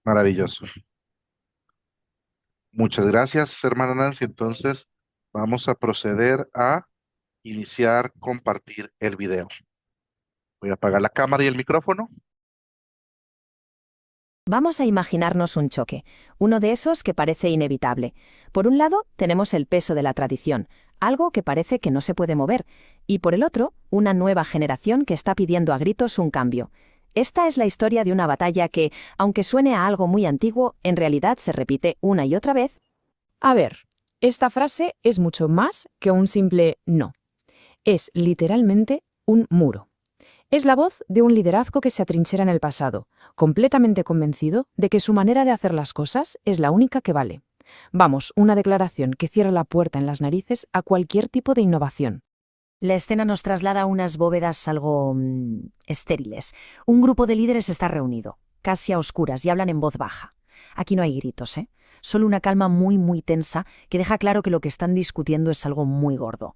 Maravilloso. Muchas gracias, hermana Nancy. Entonces, vamos a proceder a iniciar compartir el video. Voy a apagar la cámara y el micrófono. Vamos a imaginarnos un choque, uno de esos que parece inevitable. Por un lado, tenemos el peso de la tradición, algo que parece que no se puede mover, y por el otro, una nueva generación que está pidiendo a gritos un cambio. Esta es la historia de una batalla que, aunque suene a algo muy antiguo, en realidad se repite una y otra vez. A ver, esta frase es mucho más que un simple no. Es literalmente un muro. Es la voz de un liderazgo que se atrinchera en el pasado, completamente convencido de que su manera de hacer las cosas es la única que vale. Vamos, una declaración que cierra la puerta en las narices a cualquier tipo de innovación. La escena nos traslada a unas bóvedas algo estériles. Un grupo de líderes está reunido, casi a oscuras, y hablan en voz baja. Aquí no hay gritos, ¿eh? Solo una calma muy, muy tensa que deja claro que lo que están discutiendo es algo muy gordo.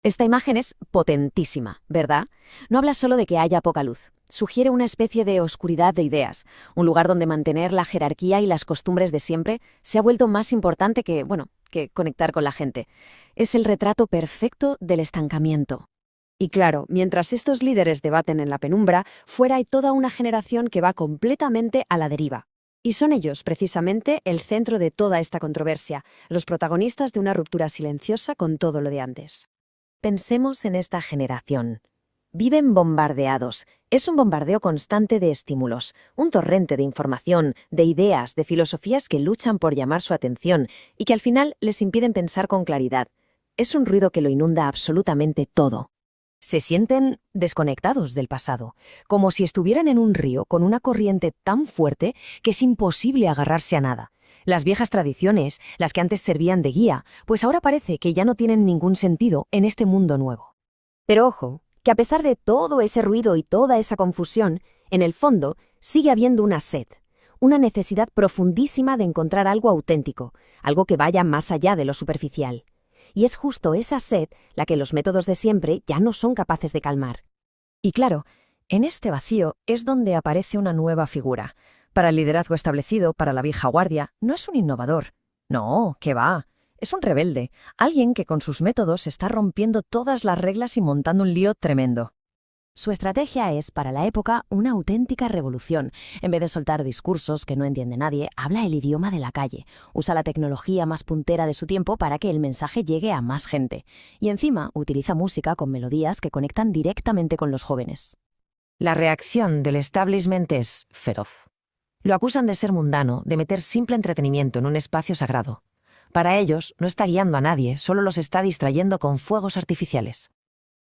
Esta imagen es potentísima, ¿verdad? No habla solo de que haya poca luz. Sugiere una especie de oscuridad de ideas, un lugar donde mantener la jerarquía y las costumbres de siempre se ha vuelto más importante que conectar con la gente. Es el retrato perfecto del estancamiento. Y claro, mientras estos líderes debaten en la penumbra, fuera hay toda una generación que va completamente a la deriva. Y son ellos, precisamente, el centro de toda esta controversia, los protagonistas de una ruptura silenciosa con todo lo de antes. Pensemos en esta generación. Viven bombardeados. Es un bombardeo constante de estímulos, un torrente de información, de ideas, de filosofías que luchan por llamar su atención y que al final les impiden pensar con claridad. Es un ruido que lo inunda absolutamente todo. Se sienten desconectados del pasado, como si estuvieran en un río con una corriente tan fuerte que es imposible agarrarse a nada. Las viejas tradiciones, las que antes servían de guía, pues ahora parece que ya no tienen ningún sentido en este mundo nuevo. Pero ojo, que a pesar de todo ese ruido y toda esa confusión, en el fondo sigue habiendo una sed, una necesidad profundísima de encontrar algo auténtico, algo que vaya más allá de lo superficial. Y es justo esa sed la que los métodos de siempre ya no son capaces de calmar. Y claro, en este vacío es donde aparece una nueva figura. Para el liderazgo establecido, para la vieja guardia, no es un innovador. No, ¿qué va? Es un rebelde, alguien que con sus métodos está rompiendo todas las reglas y montando un lío tremendo. Su estrategia es, para la época, una auténtica revolución. En vez de soltar discursos que no entiende nadie, habla el idioma de la calle. Usa la tecnología más puntera de su tiempo para que el mensaje llegue a más gente. Y encima, utiliza música con melodías que conectan directamente con los jóvenes. La reacción del establishment es feroz. Lo acusan de ser mundano, de meter simple entretenimiento en un espacio sagrado. Para ellos, no está guiando a nadie, solo los está distrayendo con fuegos artificiales.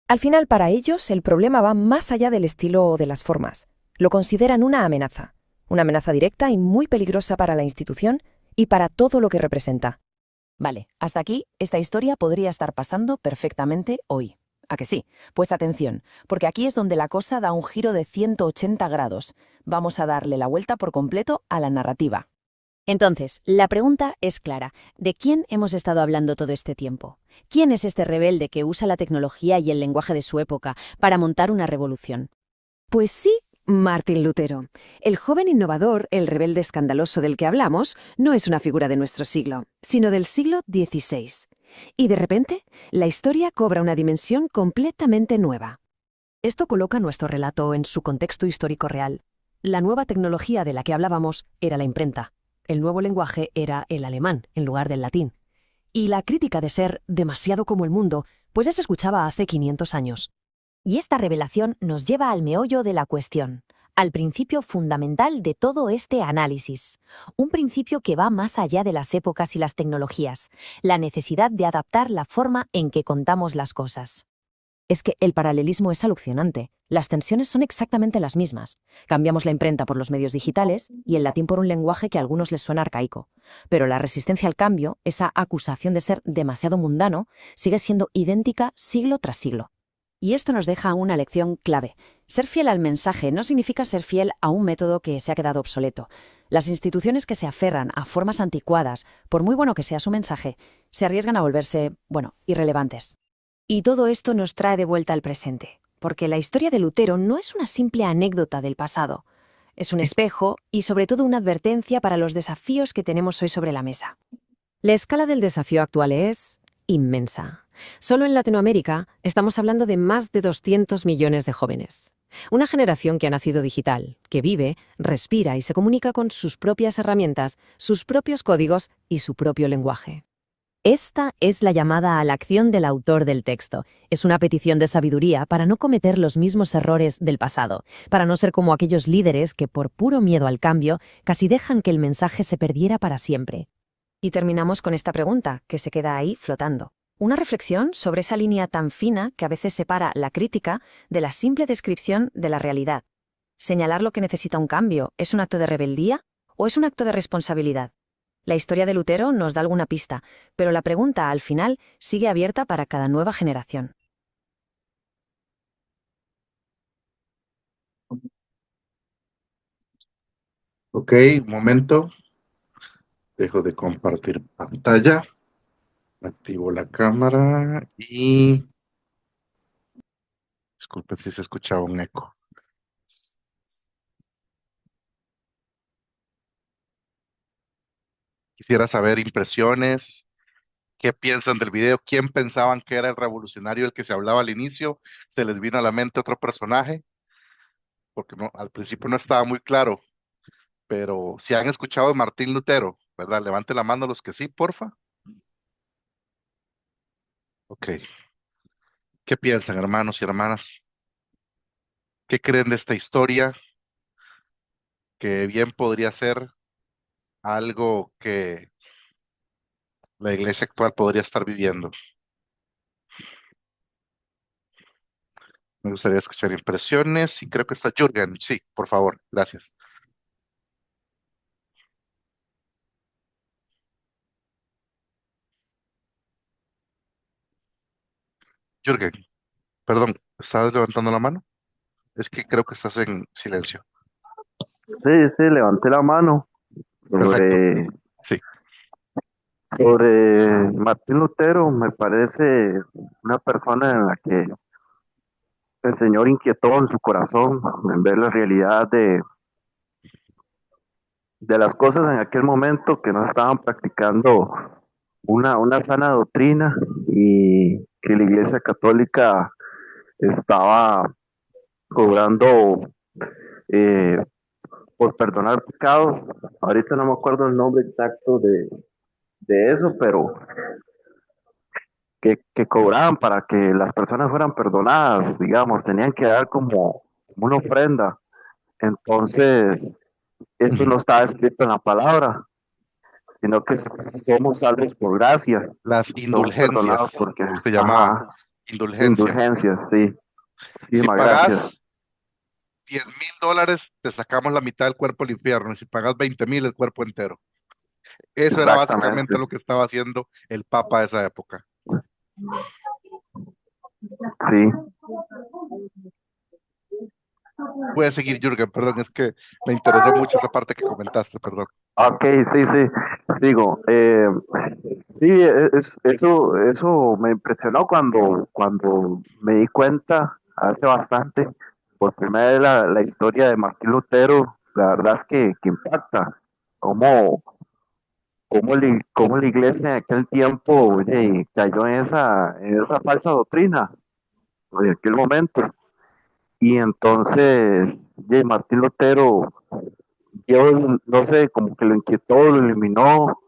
Al final, para ellos, el problema va más allá del estilo o de las formas. Lo consideran una amenaza directa y muy peligrosa para la institución y para todo lo que representa. Vale, hasta aquí, esta historia podría estar pasando perfectamente hoy. ¿A que sí? Pues atención, porque aquí es donde la cosa da un giro de 180 grados. Vamos a darle la vuelta por completo a la narrativa. Entonces, la pregunta es clara. ¿De quién hemos estado hablando todo este tiempo? ¿Quién es este rebelde que usa la tecnología y el lenguaje de su época para montar una revolución? Pues sí, Martín Lutero. El joven innovador, el rebelde escandaloso del que hablamos, no es una figura de nuestro siglo, sino del siglo XVI. Y de repente, la historia cobra una dimensión completamente nueva. Esto coloca nuestro relato en su contexto histórico real. La nueva tecnología de la que hablábamos era la imprenta. El nuevo lenguaje era el alemán en lugar del latín. Y la crítica de ser demasiado como el mundo, pues ya se escuchaba hace 500 años. Y esta revelación nos lleva al meollo de la cuestión, al principio fundamental de todo este análisis. Un principio que va más allá de las épocas y las tecnologías, la necesidad de adaptar la forma en que contamos las cosas. Es que el paralelismo es alucinante. Las tensiones son exactamente las mismas. Cambiamos la imprenta por los medios digitales y el latín por un lenguaje que a algunos les suena arcaico. Pero la resistencia al cambio, esa acusación de ser demasiado mundano, sigue siendo idéntica siglo tras siglo. Y esto nos deja una lección clave. Ser fiel al mensaje no significa ser fiel a un método que se ha quedado obsoleto. Las instituciones que se aferran a formas anticuadas, por muy bueno que sea su mensaje, se arriesgan a volverse, irrelevantes. Y todo esto nos trae de vuelta al presente, porque la historia de Lutero no es una simple anécdota del pasado. Es un espejo y sobre todo una advertencia para los desafíos que tenemos hoy sobre la mesa. La escala del desafío actual es inmensa. Solo en Latinoamérica estamos hablando de más de 200 millones de jóvenes. Una generación que ha nacido digital, que vive, respira y se comunica con sus propias herramientas, sus propios códigos y su propio lenguaje. Esta es la llamada a la acción del autor del texto. Es una petición de sabiduría para no cometer los mismos errores del pasado, para no ser como aquellos líderes que, por puro miedo al cambio, casi dejan que el mensaje se perdiera para siempre. Y terminamos con esta pregunta, que se queda ahí flotando. Una reflexión sobre esa línea tan fina que a veces separa la crítica de la simple descripción de la realidad. ¿Señalar lo que necesita un cambio es un acto de rebeldía o es un acto de responsabilidad? La historia de Lutero nos da alguna pista, pero la pregunta, al final, sigue abierta para cada nueva generación. Ok, un momento. Dejo de compartir pantalla. Activo la cámara y disculpen si se escuchaba un eco. Quisiera saber impresiones, qué piensan del video, quién pensaban que era el revolucionario del que se hablaba al inicio, se les vino a la mente otro personaje, porque al principio no estaba muy claro, pero si han escuchado de Martín Lutero, ¿verdad? Levante la mano los que sí, porfa. Ok, ¿qué piensan, hermanos y hermanas? ¿Qué creen de esta historia? Que bien podría ser algo que la iglesia actual podría estar viviendo. Me gustaría escuchar impresiones y creo que está Jürgen. Sí, por favor, gracias. Jürgen, perdón, ¿estabas levantando la mano? Es que creo que estás en silencio. Sí, sí, levanté la mano Perfecto, sobre, sí. sobre Martín Lutero. Me parece una persona en la que el Señor inquietó en su corazón en ver la realidad de las cosas en aquel momento que no estaban practicando una sana doctrina y que la Iglesia Católica estaba cobrando eh, por perdonar pecados. Ahorita no me acuerdo el nombre exacto de eso, pero que cobraban para que las personas fueran perdonadas, digamos, tenían que dar como una ofrenda. Entonces, eso no está escrito en la palabra, sino que somos salvos por gracia, Las somos perdonados indulgencias, porque, se llama ajá, indulgencia. indulgencias, sí, Si muchísimas gracias. pagas $10,000, te sacamos la mitad del cuerpo al infierno. Y si pagas 20,000, el cuerpo entero. Eso era Exactamente, básicamente lo que estaba haciendo el Papa de esa época. sí. Puedes seguir, Jürgen, perdón, es que me interesó mucho esa parte que comentaste, perdón. Ok, sí, sí, sigo. Sí, eso me impresionó cuando me di cuenta hace bastante, por primera vez la historia de Martín Lutero. La verdad es que impacta cómo, cómo la iglesia en aquel tiempo, oye, cayó en esa falsa doctrina en aquel momento. Y entonces, oye, Martín Lutero, yo no sé, como que lo inquietó, lo iluminó,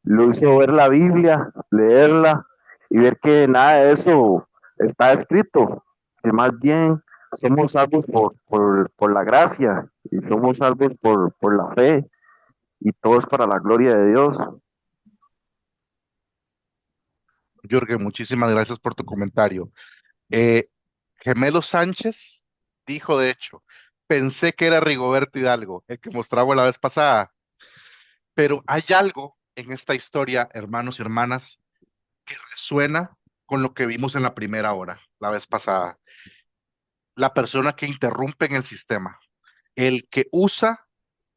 lo hizo ver la Biblia, leerla y ver que nada de eso está escrito, que más bien somos salvos por la gracia y somos salvos por la fe y todo es para la gloria de Dios. Jürgen, muchísimas gracias por tu comentario. Eh, Gemelo Sánchez dijo, de hecho, pensé que era Rigoberto Hidalgo, el que mostraba la vez pasada, pero hay algo en esta historia, hermanos y hermanas, que resuena con lo que vimos en la primera hora, la vez pasada. La persona que interrumpe en el sistema, el que usa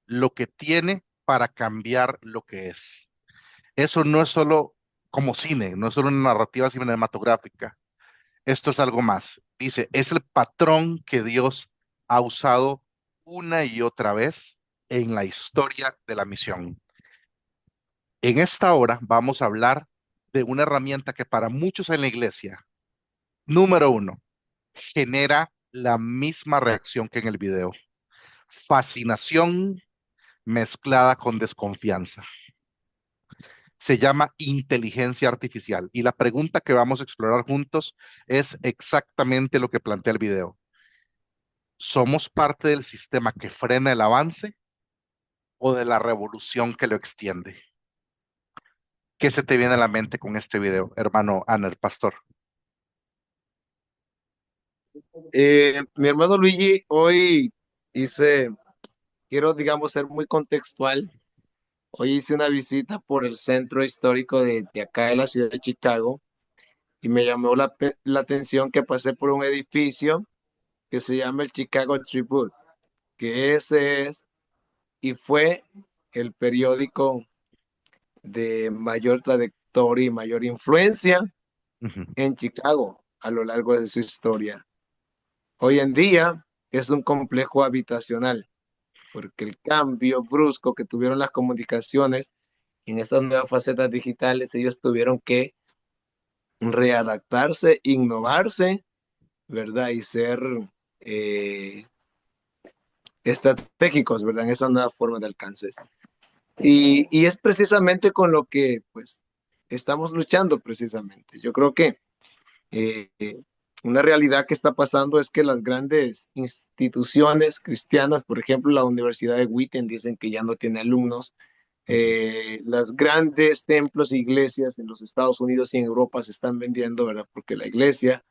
lo que tiene para cambiar lo que es. Eso no es solo como cine, no es solo una narrativa cinematográfica. Esto es algo más. Dice, es el patrón que Dios ha usado una y otra vez en la historia de la misión. En esta hora vamos a hablar de una herramienta que para muchos en la iglesia, número uno, genera la misma reacción que en el video. Fascinación mezclada con desconfianza. Se llama inteligencia artificial y la pregunta que vamos a explorar juntos es exactamente lo que plantea el video. ¿Somos parte del sistema que frena el avance o de la revolución que lo extiende? ¿Qué se te viene a la mente con este video, hermano Aner Pastor? Mi hermano Luigi, hoy hice, quiero digamos ser muy contextual, hoy hice una visita por el centro histórico de acá de la ciudad de Chicago y me llamó la atención que pasé por un edificio que se llama el Chicago Tribune, que ese es y fue el periódico de mayor trayectoria y mayor influencia Ujú, en Chicago a lo largo de su historia. Hoy en día es un complejo habitacional porque el cambio brusco que tuvieron las comunicaciones en estas nuevas facetas digitales, ellos tuvieron que readaptarse, innovarse, ¿verdad? Y ser eh, estratégicos, ¿verdad? En esa nueva forma de alcances. Y es precisamente con lo que, pues, estamos luchando precisamente. Yo creo que eh, una realidad que está pasando es que las grandes instituciones cristianas, por ejemplo, la Universidad de Witten, dicen que ya no tiene alumnos. ujú. Las grandes templos e iglesias en los Estados Unidos y en Europa se están vendiendo, ¿verdad? Porque la iglesia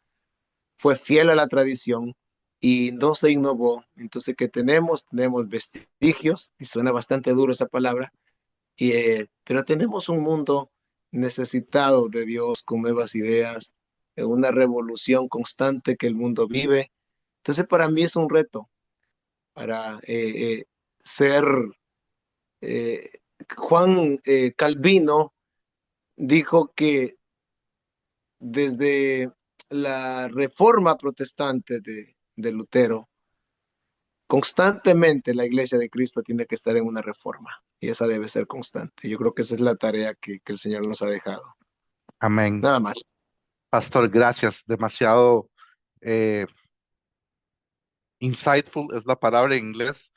fue fiel a la tradición y no se innovó. Entonces, ¿qué tenemos? Tenemos vestigios, y suena bastante duro esa palabra, pero tenemos un mundo necesitado de Dios con nuevas ideas, una revolución constante que el mundo vive. Entonces, para mí es un reto para ser eh, Juan Calvino dijo que desde la reforma protestante de Lutero, constantemente la iglesia de Cristo tiene que estar en una reforma y esa debe ser constante. Yo creo que esa es la tarea que el Señor nos ha dejado. Amén. Nada más. Pastor, gracias. Demasiado eh, insightful es la palabra en inglés,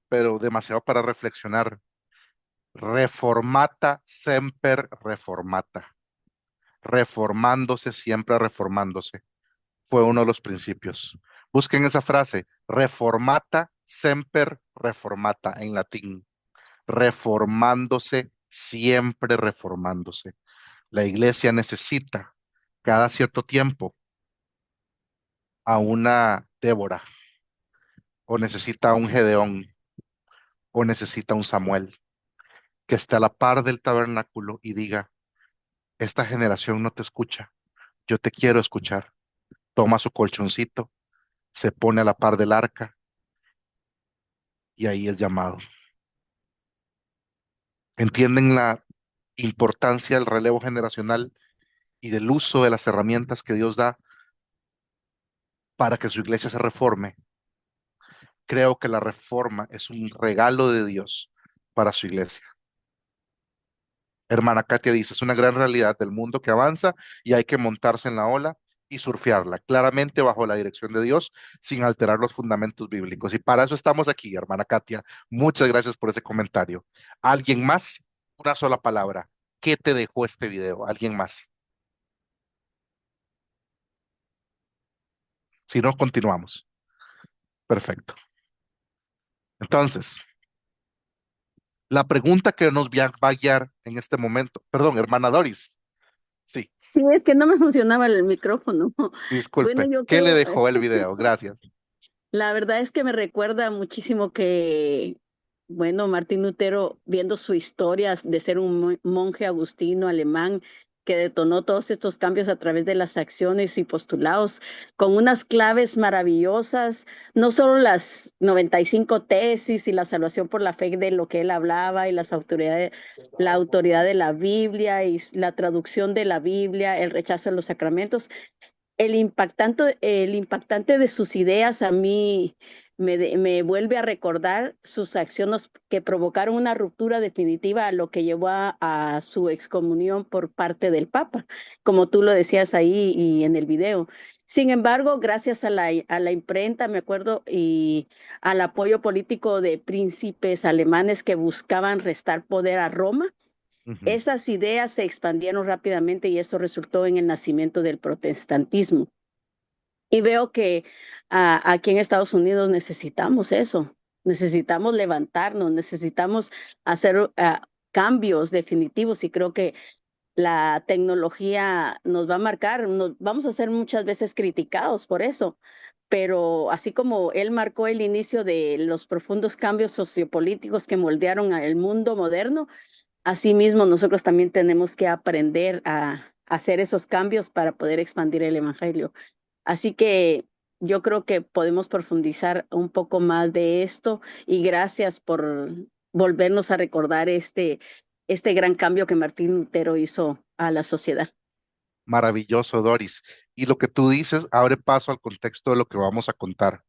pero demasiado para reflexionar. Reformata semper reformata. Reformándose siempre reformándose. Fue uno de los principios. Busquen esa frase, reformata semper reformata en latín. Reformándose siempre reformándose. La iglesia necesita cada cierto tiempo a una Débora, o necesita a un Gedeón, o necesita a un Samuel, que esté a la par del tabernáculo y diga, esta generación no te escucha, yo te quiero escuchar. Toma su colchoncito, se pone a la par del arca y ahí es llamado. ¿Entienden la importancia del relevo generacional y del uso de las herramientas que Dios da para que su iglesia se reforme? Creo que la reforma es un regalo de Dios para su iglesia. Hermana Katia dice, es una gran realidad del mundo que avanza y hay que montarse en la ola y surfearla, claramente bajo la dirección de Dios, sin alterar los fundamentos bíblicos. Y para eso estamos aquí, hermana Katia. Muchas gracias por ese comentario. ¿Alguien más? Una sola palabra. ¿Qué te dejó este video? ¿Alguien más? Si no, continuamos. Perfecto. Entonces, la pregunta que nos va a guiar en este momento, perdón, hermana Doris, sí, Sí, es que no me funcionaba el micrófono. Bueno, disculpe, yo ¿qué le creo, dejó el video? Gracias. la verdad es que me recuerda muchísimo que, bueno, Martín Lutero, viendo su historia de ser un monje agustino alemán que detonó todos estos cambios a través de las acciones y postulados, con unas claves maravillosas, no solo las 95 tesis y la salvación por la fe de lo que él hablaba y las autoridades, la autoridad de la Biblia y la traducción de la Biblia, el rechazo de los sacramentos, el impactante de sus ideas a mí me vuelve a recordar sus acciones que provocaron una ruptura definitiva a lo que llevó a su excomunión por parte del Papa, como tú lo decías ahí y en el video. Sin embargo, gracias a la imprenta, me acuerdo, y al apoyo político de príncipes alemanes que buscaban restar poder a Roma, Ujú. esas ideas se expandieron rápidamente y eso resultó en el nacimiento del protestantismo. Y veo que aquí en Estados Unidos necesitamos eso, necesitamos levantarnos, necesitamos hacer cambios definitivos y creo que la tecnología nos va a marcar, nos, vamos a ser muchas veces criticados por eso, pero así como él marcó el inicio de los profundos cambios sociopolíticos que moldearon al mundo moderno, asimismo nosotros también tenemos que aprender a hacer esos cambios para poder expandir el evangelio. Así que yo creo que podemos profundizar un poco más de esto y gracias por volvernos a recordar este gran cambio que Martín Lutero hizo a la sociedad. Maravilloso, Doris. Y lo que tú dices abre paso al contexto de lo que vamos a contar.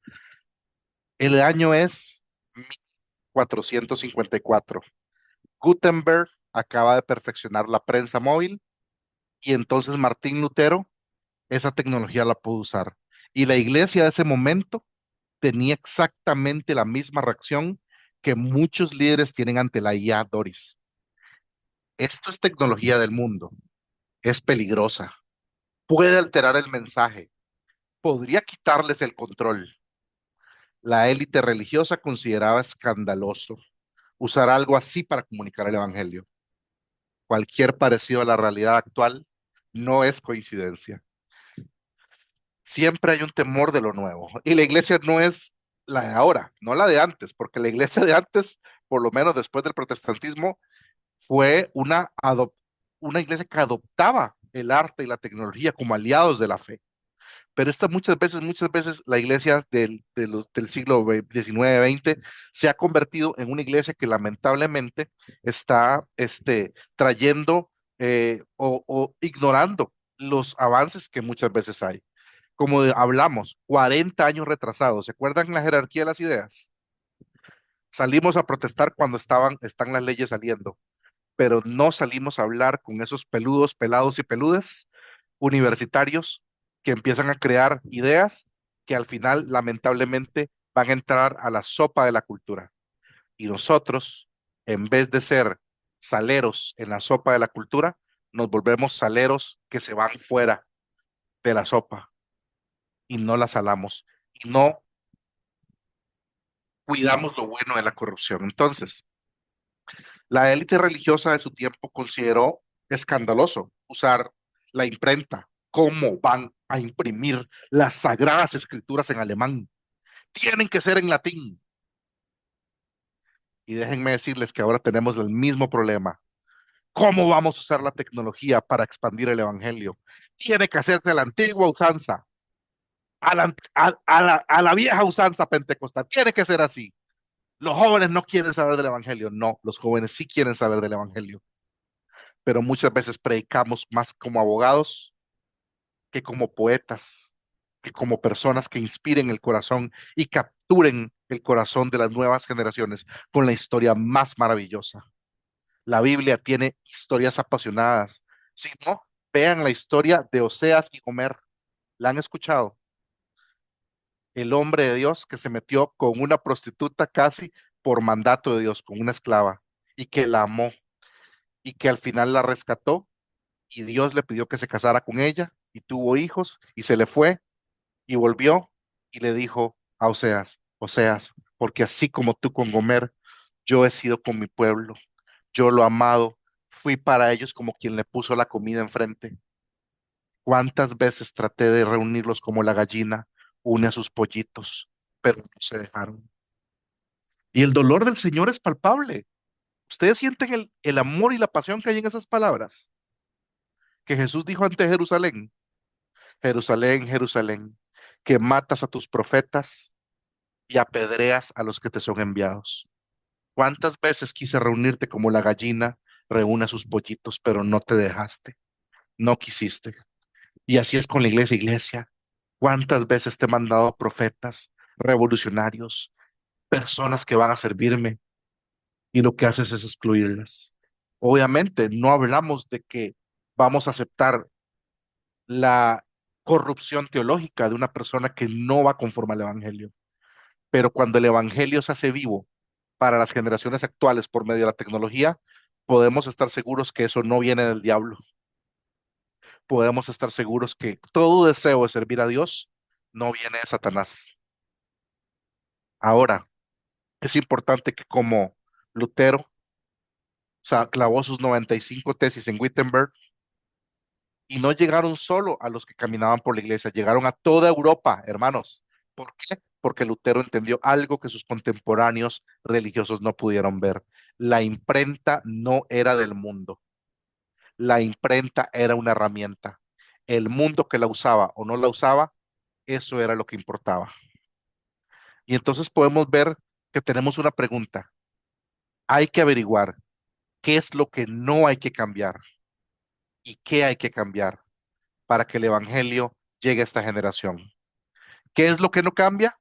El año es 1454. Gutenberg acaba de perfeccionar la prensa móvil y entonces Martín Lutero esa tecnología la pudo usar. Y la iglesia de ese momento tenía exactamente la misma reacción que muchos líderes tienen ante la IA, Doris. Esto es tecnología del mundo, es peligrosa, puede alterar el mensaje, podría quitarles el control. La élite religiosa consideraba escandaloso usar algo así para comunicar el evangelio. Cualquier parecido a la realidad actual no es coincidencia. Siempre hay un temor de lo nuevo. Y la iglesia no es la de ahora, no la de antes, porque la iglesia de antes, por lo menos después del protestantismo, fue una iglesia que adoptaba el arte y la tecnología como aliados de la fe. Pero esta muchas veces la iglesia del siglo XIX, XX, se ha convertido en una iglesia que lamentablemente está trayendo o ignorando los avances que muchas veces hay. Como hablamos, 40 años retrasados. ¿Se acuerdan la jerarquía de las ideas? Salimos a protestar cuando están las leyes saliendo, pero no salimos a hablar con esos peludos, pelados y peludes universitarios que empiezan a crear ideas que al final, lamentablemente, van a entrar a la sopa de la cultura. Y nosotros, en vez de ser saleros en la sopa de la cultura, nos volvemos saleros que se van fuera de la sopa y no la salamos y no cuidamos lo bueno de la corrupción. Entonces, la élite religiosa de su tiempo consideró escandaloso usar la imprenta. ¿Cómo van a imprimir las sagradas escrituras en alemán? Tienen que ser en latín. Y déjenme decirles que ahora tenemos el mismo problema. ¿Cómo vamos a usar la tecnología para expandir el evangelio? Tiene que hacerse a la antigua usanza, a la vieja usanza pentecostal. Tiene que ser así. Los jóvenes no quieren saber del evangelio. No, los jóvenes sí quieren saber del evangelio, pero muchas veces predicamos más como abogados que como poetas, que como personas que inspiren el corazón y capturen el corazón de las nuevas generaciones con la historia más maravillosa. La Biblia tiene historias apasionadas. Si no, vean la historia de Oseas y Gomer. ¿La han escuchado? El hombre de Dios que se metió con una prostituta casi por mandato de Dios, con una esclava, y que la amó, y que al final la rescató y Dios le pidió que se casara con ella y tuvo hijos y se le fue y volvió y le dijo a Oseas, Oseas, porque así como tú con Gomer, yo he sido con mi pueblo, yo lo he amado, fui para ellos como quien le puso la comida enfrente. ¿Cuántas veces traté de reunirlos como la gallina une a sus pollitos, pero no se dejaron? Y el dolor del Señor es palpable. ¿Ustedes sienten el amor y la pasión que hay en esas palabras que Jesús dijo ante Jerusalén? Jerusalén, Jerusalén, que matas a tus profetas y apedreas a los que te son enviados. ¿Cuántas veces quise reunirte como la gallina reúne a sus pollitos, pero no te dejaste, no quisiste? Y así es con la iglesia, iglesia. ¿Cuántas veces te he mandado profetas revolucionarios, personas que van a servirme, y lo que haces es excluirlas. Obviamente, no hablamos de que vamos a aceptar la corrupción teológica de una persona que no va conforme al Evangelio, pero cuando el Evangelio se hace vivo para las generaciones actuales por medio de la tecnología, podemos estar seguros que eso no viene del diablo. Podemos estar seguros que todo deseo de servir a Dios no viene de Satanás. Ahora, es importante que como Lutero clavó sus 95 tesis en Wittenberg, y no llegaron solo a los que caminaban por la iglesia, llegaron a toda Europa, hermanos. ¿Por qué? Porque Lutero entendió algo que sus contemporáneos religiosos no pudieron ver. La imprenta no era del mundo, la imprenta era una herramienta. El mundo que la usaba o no la usaba, eso era lo que importaba. Y entonces podemos ver que tenemos una pregunta. Hay que averiguar qué es lo que no hay que cambiar y qué hay que cambiar para que el Evangelio llegue a esta generación. ¿Qué es lo que no cambia?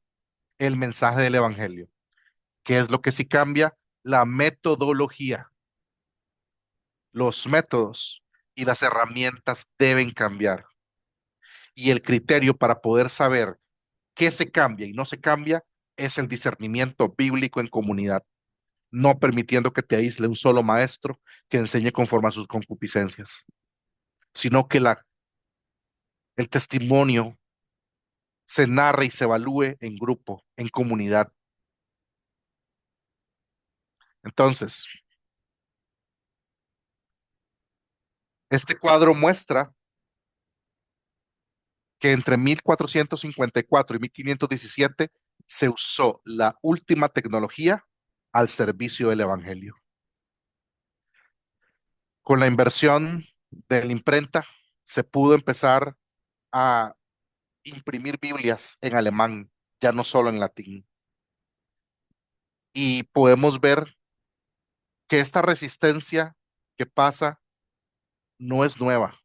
El mensaje del Evangelio. ¿Qué es lo que sí cambia? La metodología. Los métodos y las herramientas deben cambiar. Y el criterio para poder saber qué se cambia y no se cambia es el discernimiento bíblico en comunidad, no permitiendo que te aísle un solo maestro que enseñe conforme a sus concupiscencias, sino que el testimonio se narre y se evalúe en grupo, en comunidad. Entonces, este cuadro muestra que entre 1454 y 1517 se usó la última tecnología al servicio del Evangelio. Con la inversión de la imprenta se pudo empezar a imprimir Biblias en alemán, ya no solo en latín. Y podemos ver que esta resistencia que pasa no es nueva.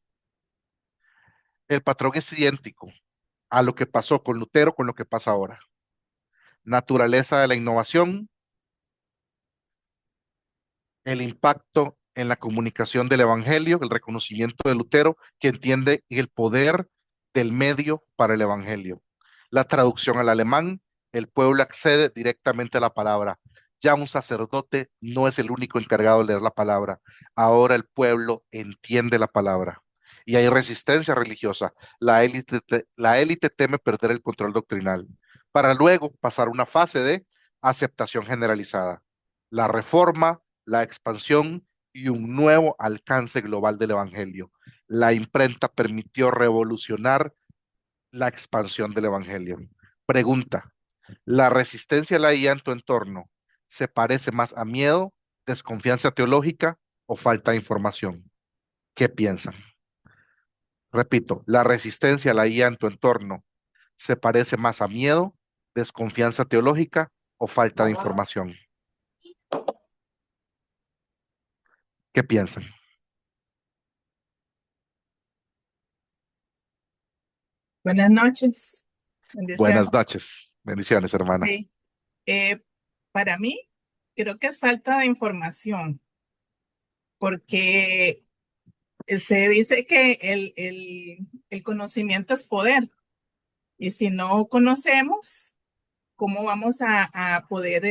El patrón es idéntico a lo que pasó con Lutero, con lo que pasa ahora. Naturaleza de la innovación, el impacto en la comunicación del Evangelio, el reconocimiento de Lutero, que entiende el poder del medio para el Evangelio. La traducción al alemán, el pueblo accede directamente a la palabra. Ya un sacerdote no es el único encargado de leer la palabra. Ahora el pueblo entiende la palabra. Y hay resistencia religiosa. La élite teme perder el control doctrinal, para luego pasar a una fase de aceptación generalizada. La reforma, la expansión y un nuevo alcance global del Evangelio. La imprenta permitió revolucionar la expansión del Evangelio. Pregunta, ¿la resistencia a la IA en tu entorno se parece más a miedo, desconfianza teológica o falta de información? ¿Qué piensan? Repito, ¿la resistencia a la IA en tu entorno se parece más a miedo, desconfianza teológica o falta de información? ¿Qué piensan? Buenas noches. Buenas Bendiciones. noches. Bendiciones, hermana. Sí. Eh, para mí, creo que es falta de información, porque se dice que el conocimiento es poder, y si no conocemos, ¿cómo vamos a poder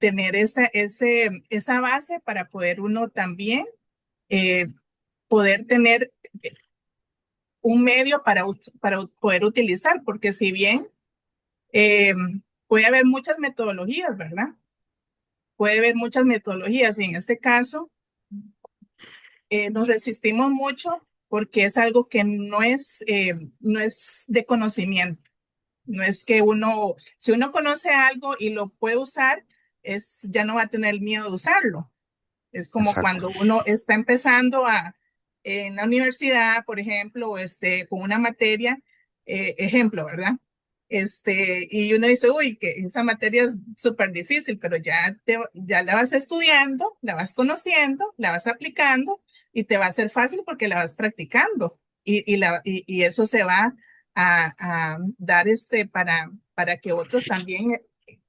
tener esa base para poder uno también eh, poder tener un medio para poder utilizar? Porque si bien eh, puede haber muchas metodologías, ¿verdad? Puede haber muchas metodologías y en este caso nos resistimos mucho porque es algo que no es de conocimiento. No es que si uno conoce algo y lo puede usar, ya no va a tener miedo de usarlo. Es como Exacto. cuando uno está empezando en la universidad, por ejemplo, o con una materia, ejemplo, ¿verdad? Y uno dice, uy, que esa materia es súper difícil, pero ya la vas estudiando, la vas conociendo, la vas aplicando y te va a ser fácil porque la vas practicando y eso se va a dar para que otros también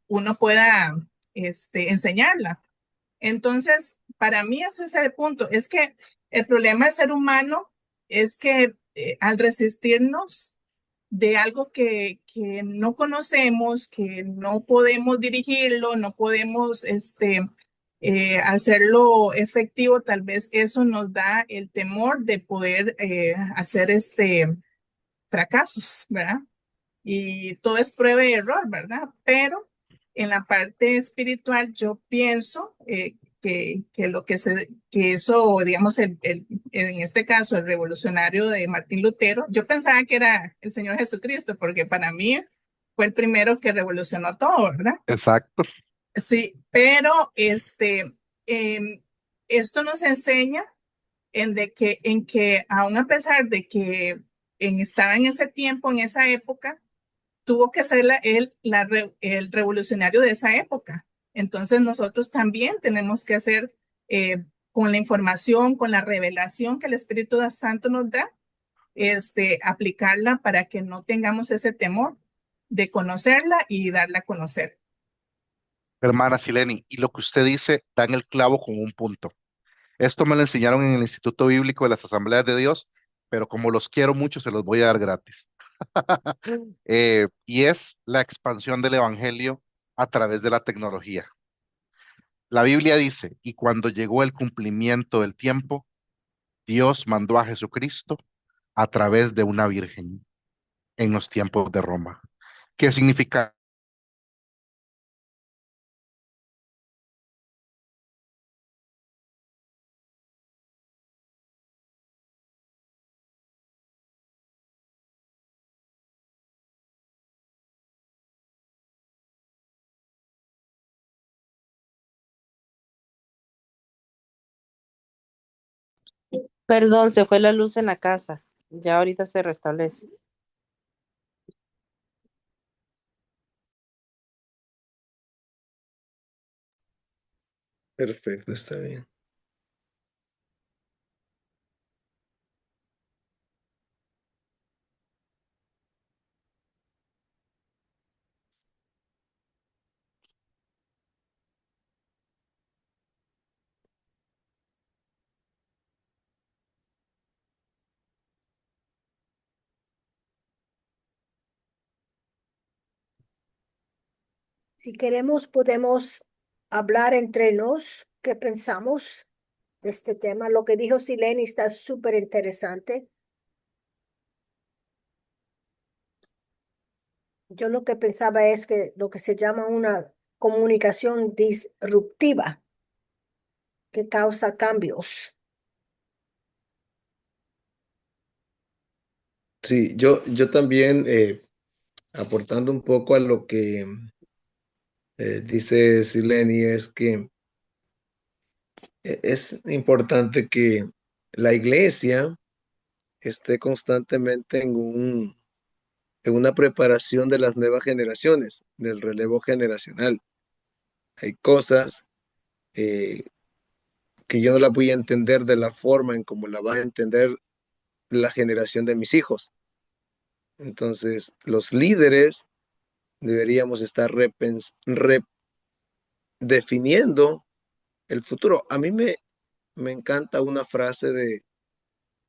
uno pueda enseñarla. Entonces, para mí ese es el punto. Es que el problema del ser humano es que al resistirnos de algo que no conocemos, que no podemos dirigirlo, no podemos hacerlo efectivo, tal vez eso nos da el temor de poder hacer fracasos, ¿verdad? Y todo es prueba y error, ¿verdad? Pero en la parte espiritual yo pienso que eso, digamos, en este caso, el revolucionario de Martín Lutero, yo pensaba que era el Señor Jesucristo, porque para mí fue el primero que revolucionó todo, ¿verdad? Exacto. Sí, pero em, esto nos enseña en que aún a pesar de que estaba en ese tiempo, en esa época, tuvo que ser el revolucionario de esa época. Entonces nosotros también tenemos que hacer con la información, con la revelación que el Espíritu Santo nos da, aplicarla para que no tengamos ese temor de conocerla y darla a conocer. Hermana Sileni, y lo que usted dice da en el clavo con un punto. Esto me lo enseñaron en el Instituto Bíblico de las Asambleas de Dios, pero como los quiero mucho, se los voy a dar gratis. Y es la expansión del Evangelio a través de la tecnología. La Biblia dice, y cuando llegó el cumplimiento del tiempo, Dios mandó a Jesucristo a través de una virgen en los tiempos de Roma. ¿Qué significa? Perdón, se fue la luz en la casa. Ya ahorita se restablece. Perfecto, está bien. Si queremos, podemos hablar entre nos qué pensamos de este tema. Lo que dijo Sileni está súper interesante. Yo lo que pensaba es que lo que se llama una comunicación disruptiva que causa cambios. Sí, yo también, aportando un poco a lo que dice Sileni, es que es importante que la iglesia esté constantemente en una preparación de las nuevas generaciones, del relevo generacional. Hay cosas eh, que yo no las voy a entender de la forma en como la va a entender la generación de mis hijos. Entonces, los líderes deberíamos estar redefiniendo el futuro. A mí me encanta una frase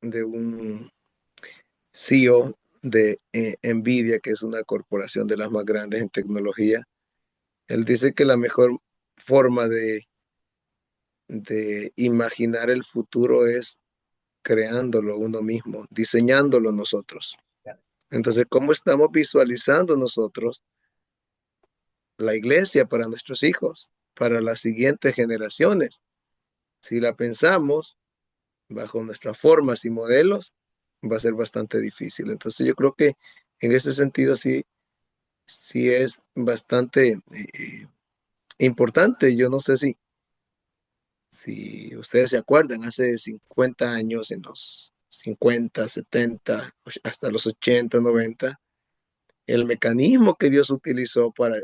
de un CEO de Nvidia, que es una corporación de las más grandes en tecnología. Él dice que la mejor forma de imaginar el futuro es creándolo uno mismo, diseñándolo nosotros. Entonces, ¿cómo estamos visualizando nosotros la iglesia para nuestros hijos, para las siguientes generaciones? Si la pensamos bajo nuestras formas y modelos, va a ser bastante difícil. Entonces, yo creo que en ese sentido sí es bastante importante. Yo no sé si ustedes se acuerdan, hace 50 años, en los 50, 70, hasta los 80, 90, el mecanismo que Dios utilizó para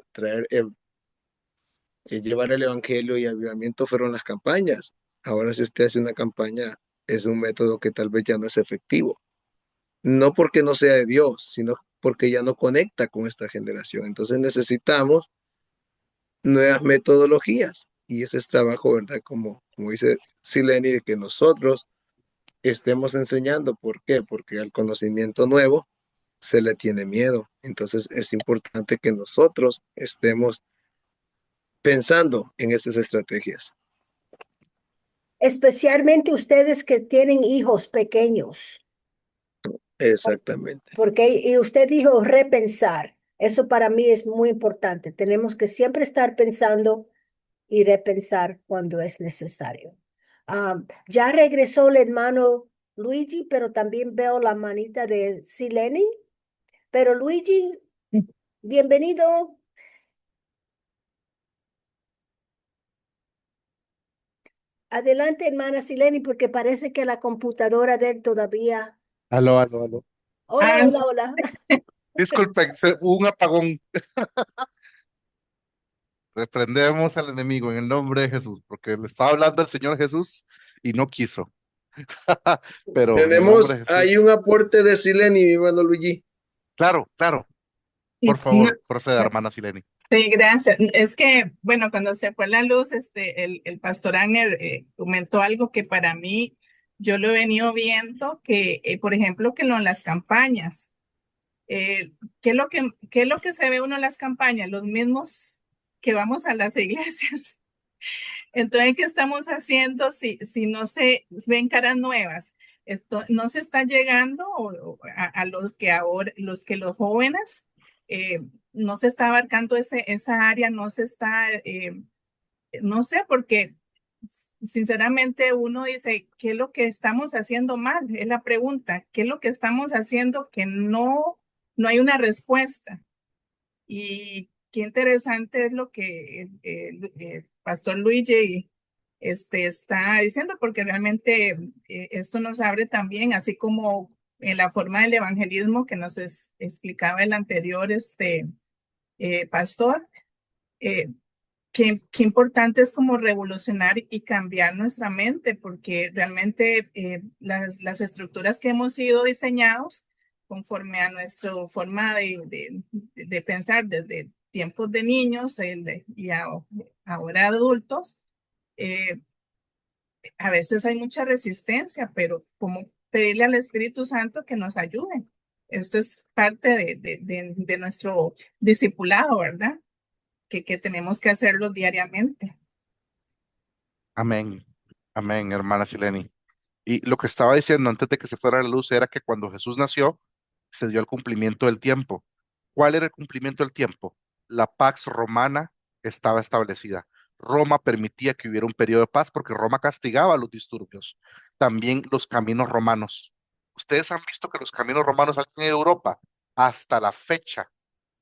llevar el evangelio y avivamiento fueron las campañas. Ahora, si usted hace una campaña, es un método que tal vez ya no es efectivo. no porque no sea de Dios, sino porque ya no conecta con esta generación. Entonces necesitamos nuevas metodologías y ese es trabajo, ¿verdad? Como dice Sileni, de que nosotros estemos enseñando. ¿Por qué? Porque al conocimiento nuevo se le tiene miedo. Entonces es importante que nosotros estemos pensando en estas estrategias. Especialmente ustedes que tienen hijos pequeños, Exactamente. porque y usted dijo repensar. Eso para mí es muy importante. Tenemos que siempre estar pensando y repensar cuando es necesario. Ya regresó el hermano Luigi, pero también veo la manita de Sileni. Pero Luigi, bienvenido. Adelante, hermana Sileni, porque parece que la computadora de él todavía. Aló, aló, aló. Hola, Ah, hola, hola. Disculpen, hubo un apagón. Reprendemos al enemigo en el nombre de Jesús, porque le estaba hablando al Señor Jesús y no quiso. Pero en el nombre Tenemos de ahí Jesús. un aporte de Sileni, mi hermano Luigi. Claro, claro. Por no, favor, proceda, hermana Sileni. sí, gracias. Es que, bueno, cuando se fue la luz, el pastor Agner comentó algo que para mí, yo lo he venido viendo, que, por ejemplo, que en las campañas, qué es lo que se ve uno en las campañas? Los mismos que vamos a las iglesias. Entonces, ¿qué estamos haciendo si no se ven caras nuevas? Esto no se está llegando a los que ahora, los jóvenes, no se está abarcando esa área, no se está, no sé, porque sinceramente uno dice, ¿qué es lo que estamos haciendo mal? Es la pregunta, ¿qué es lo que estamos haciendo que no hay una respuesta? Y qué interesante es lo que el pastor Luigi está diciendo, porque realmente esto nos abre también, así como en la forma del evangelismo que nos explicaba el anterior pastor, eh, qué importante es como revolucionar y cambiar nuestra mente, porque realmente las estructuras que hemos sido diseñados conforme a nuestra forma de pensar desde tiempos de niños ahora adultos, eh, a veces hay mucha resistencia, pero como pedirle al Espíritu Santo que nos ayude. Esto es parte de nuestro discipulado, ¿verdad? Que tenemos que hacerlo diariamente. Amén. Amén, hermana Sileni. Y lo que estaba diciendo antes de que se fuera la luz era que cuando Jesús nació, se dio el cumplimiento del tiempo. ¿Cuál era el cumplimiento del tiempo? La Pax Romana estaba establecida. Roma permitía que hubiera un periodo de paz porque Roma castigaba los disturbios. También los caminos romanos. Ustedes han visto que los caminos romanos aquí en Europa, hasta la fecha,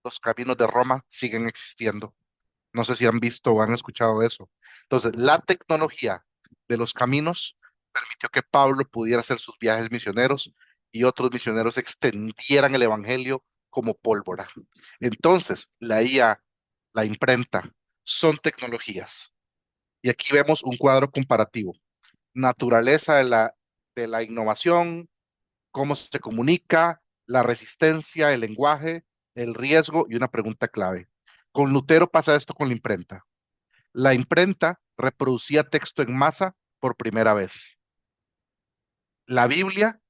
los caminos de Roma siguen existiendo. No sé si han visto o han escuchado eso. Entonces, la tecnología de los caminos permitió que Pablo pudiera hacer sus viajes misioneros y otros misioneros extendieran el evangelio como pólvora. Entonces, la IA, la imprenta, son tecnologías. Y aquí vemos un cuadro comparativo. Naturaleza de la innovación, cómo se comunica, la resistencia, el lenguaje, el riesgo y una pregunta clave. Con Lutero pasa esto con la imprenta. La imprenta reproducía texto en masa por primera vez. La Biblia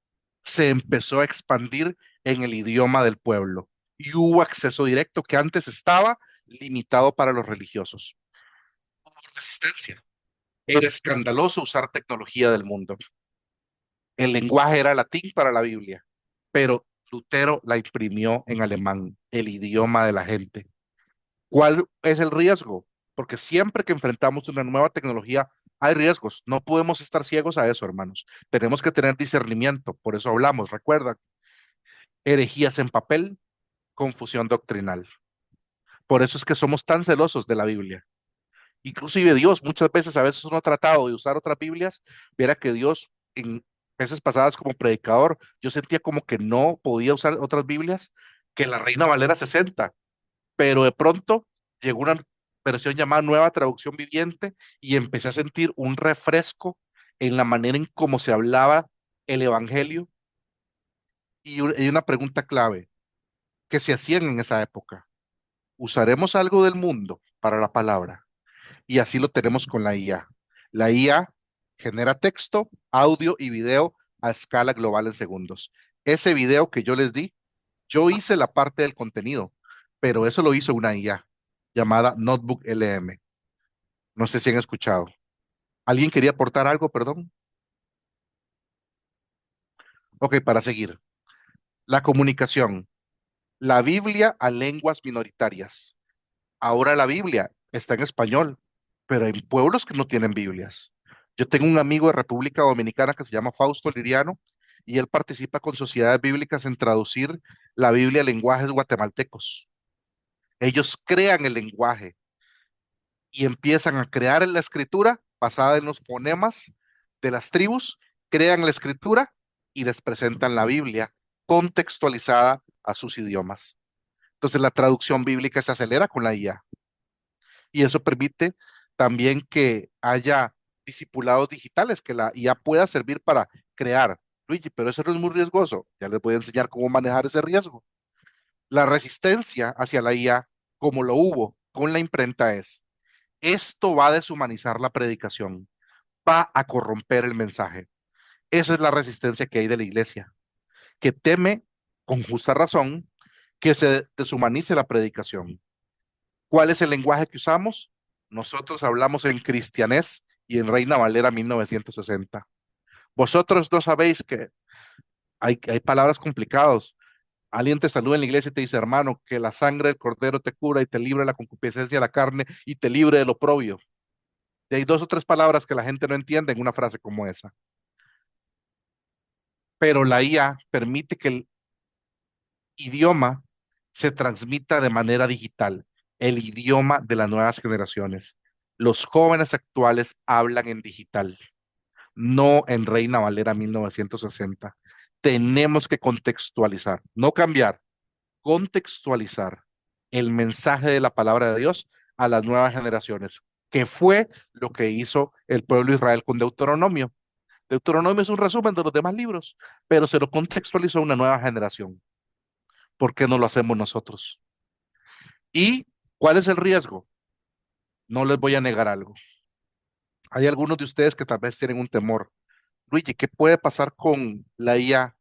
se empezó a expandir en el idioma del pueblo y hubo acceso directo que antes estaba limitado para los religiosos. Hubo resistencia. Era escandaloso usar tecnología del mundo. El lenguaje era latín para la Biblia, pero Lutero la imprimió en alemán, el idioma de la gente. ¿Cuál es el riesgo? Porque siempre que enfrentamos una nueva tecnología, hay riesgos. No podemos estar ciegos a eso, hermanos. Tenemos que tener discernimiento. Por eso hablamos, recuerda, herejías en papel, confusión doctrinal. Por eso es que somos tan celosos de la Biblia. Inclusive Dios, muchas veces, a veces uno ha tratado de usar otras Biblias, viera que Dios, en veces pasadas como predicador, yo sentía como que no podía usar otras Biblias que la Reina Valera 60, pero de pronto llegó una versión llamada Nueva Traducción Viviente y empecé a sentir un refresco en la manera en cómo se hablaba el Evangelio Y una pregunta clave que se hacían en esa época. ¿Usaremos algo del mundo para la palabra? Y así lo tenemos con la IA. La IA genera texto, audio y video a escala global en segundos. Ese video que yo les di, yo hice la parte del contenido, pero eso lo hizo una IA llamada Notebook LM. No sé si han escuchado. ¿Alguien quería aportar algo, perdón? Ok, para seguir. La comunicación. La Biblia a lenguas minoritarias. Ahora la Biblia está en español, pero hay pueblos que no tienen Biblias. Yo tengo un amigo de República Dominicana que se llama Fausto Liriano y él participa con sociedades bíblicas en traducir la Biblia a lenguajes guatemaltecos. Ellos crean el lenguaje y empiezan a crear la escritura basada en los fonemas de las tribus, crean la escritura y les presentan la Biblia contextualizada a sus idiomas. Entonces la traducción bíblica se acelera con la IA y eso permite también que haya discipulados digitales, que la IA pueda servir para crear. Luigi, pero eso no es muy riesgoso. Ya les voy a enseñar cómo manejar ese riesgo. La resistencia hacia la IA, como lo hubo con la imprenta, es, esto va a deshumanizar la predicación, va a corromper el mensaje. Esa es la resistencia que hay de la iglesia, que teme, con justa razón, que se deshumanice la predicación. ¿Cuál es el lenguaje que usamos? Nosotros hablamos en cristianés y en Reina Valera 1960. Vosotros no sabéis que hay palabras complicadas. Alguien te saluda en la iglesia y te dice, hermano, que la sangre del cordero te cura y te libre de la concupiscencia de la carne y te libre del oprobio. Y hay dos o tres palabras que la gente no entiende en una frase como esa. Pero la IA permite que el idioma se transmita de manera digital, el idioma de las nuevas generaciones. Los jóvenes actuales hablan en digital, no en Reina Valera 1960. Tenemos que contextualizar, no cambiar, contextualizar el mensaje de la palabra de Dios a las nuevas generaciones, que fue lo que hizo el pueblo de Israel con Deuteronomio. Deuteronomio es un resumen de los demás libros, pero se lo contextualizó a una nueva generación. ¿Por qué no lo hacemos nosotros? ¿Y cuál es el riesgo? No les voy a negar algo. Hay algunos de ustedes que tal vez tienen un temor. Luigi, ¿qué puede pasar con la IA?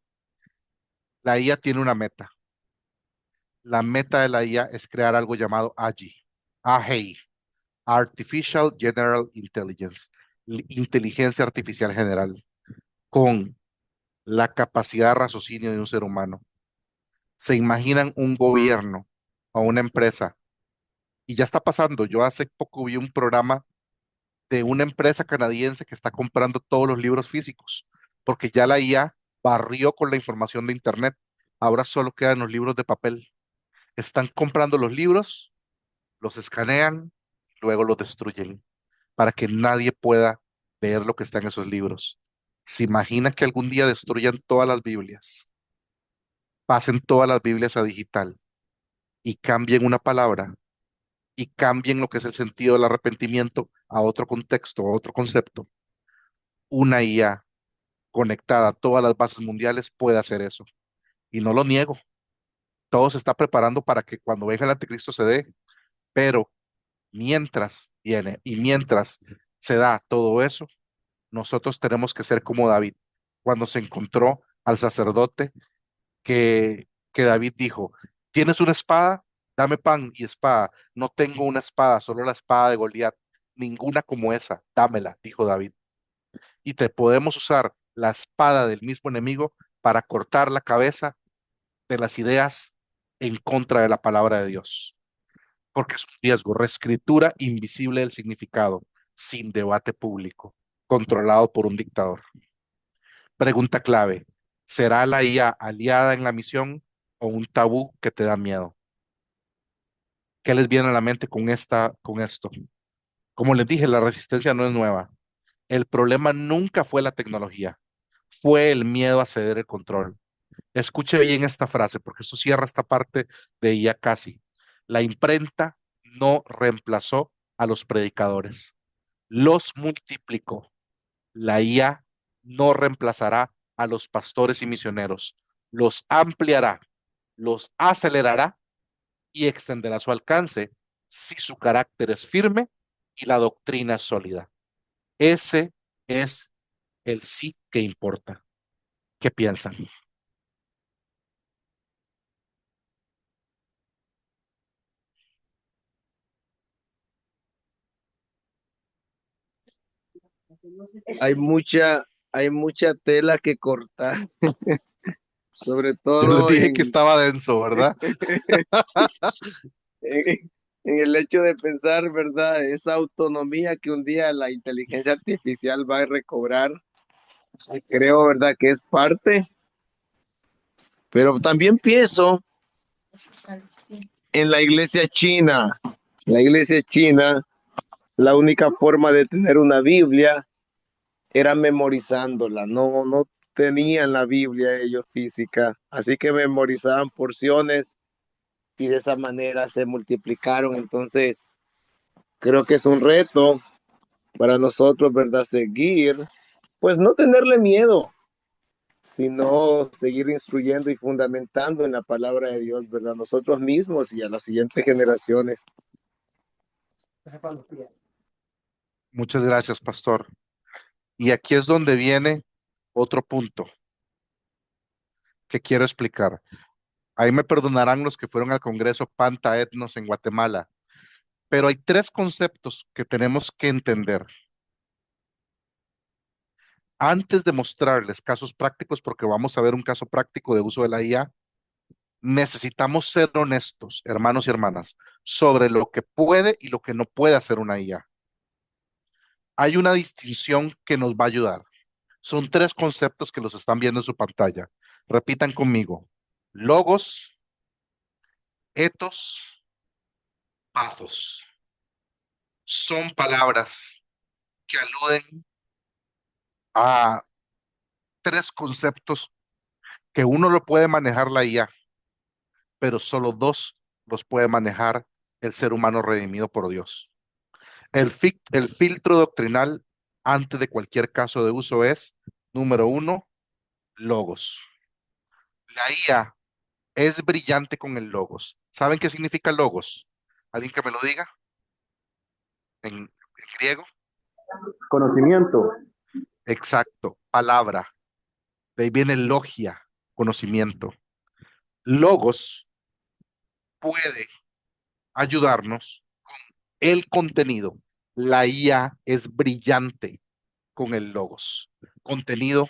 La IA tiene una meta. La meta de la IA es crear algo llamado AGI, AGI, Artificial General Intelligence, inteligencia artificial general, con la capacidad de raciocinio de un ser humano. ¿Se imaginan un gobierno o una empresa? Y ya está pasando. Yo hace poco vi un programa de una empresa canadiense que está comprando todos los libros físicos, porque ya la IA barrió con la información de Internet. Ahora solo quedan los libros de papel. Están comprando los libros, los escanean, luego los destruyen para que nadie pueda leer lo que está en esos libros. ¿Se imagina que algún día destruyan todas las Biblias, pasen todas las Biblias a digital y cambien una palabra y cambien lo que es el sentido del arrepentimiento a otro contexto, a otro concepto? Una IA conectada a todas las bases mundiales puede hacer eso. Y no lo niego. Todo se está preparando para que cuando venga el anticristo se dé, pero mientras viene y mientras se da todo eso, nosotros tenemos que ser como David, cuando se encontró al sacerdote que David dijo, ¿tienes una espada? Dame pan y espada. No tengo una espada, solo la espada de Goliat. Ninguna como esa, dámela, dijo David. Y te podemos usar la espada del mismo enemigo para cortar la cabeza de las ideas en contra de la palabra de Dios. Porque es un riesgo, reescritura invisible del significado, sin debate público, controlado por un dictador. Pregunta clave, ¿será la IA aliada en la misión o un tabú que te da miedo? ¿Qué les viene a la mente con esto? Como les dije, la resistencia no es nueva. El problema nunca fue la tecnología, fue el miedo a ceder el control. Escuche bien esta frase, porque eso cierra esta parte de IA casi. La imprenta no reemplazó a los predicadores, los multiplicó. La IA no reemplazará a los pastores y misioneros, los ampliará, los acelerará y extenderá su alcance si su carácter es firme y la doctrina es sólida. Ese es el sí que importa. ¿Qué piensan? Hay mucha tela que cortar, sobre Yo les todo dije que estaba denso, ¿verdad? en el hecho de pensar, ¿verdad? Esa autonomía que un día la inteligencia artificial va a recobrar, creo, ¿verdad? Que es parte, pero también pienso en la iglesia china. La iglesia china, la única forma de tener una Biblia era memorizándola, no tenían la Biblia ellos física, así que memorizaban porciones y de esa manera se multiplicaron. Entonces, creo que es un reto para nosotros, ¿verdad? Seguir, pues no tenerle miedo, sino seguir instruyendo y fundamentando en la palabra de Dios, ¿verdad? Nosotros mismos y a las siguientes generaciones. Muchas gracias, pastor. Y aquí es donde viene otro punto que quiero explicar. Ahí me perdonarán los que fueron al Congreso Panta Etnos en Guatemala, pero hay tres conceptos que tenemos que entender antes de mostrarles casos prácticos, porque vamos a ver un caso práctico de uso de la IA. Necesitamos ser honestos, hermanos y hermanas, sobre lo que puede y lo que no puede hacer una IA. Hay una distinción que nos va a ayudar. Son tres conceptos que los están viendo en su pantalla. Repitan conmigo. Logos, etos, pathos. Son palabras que aluden a tres conceptos que uno lo puede manejar la IA, pero solo dos los puede manejar el ser humano redimido por Dios. El filtro doctrinal antes de cualquier caso de uso es, número uno, logos. La IA es brillante con el logos. ¿Saben qué significa logos? ¿Alguien que me lo diga en griego? Conocimiento. Exacto, palabra. De ahí viene logia, conocimiento. Logos puede ayudarnos con el contenido. La IA es brillante con el logos. Contenido,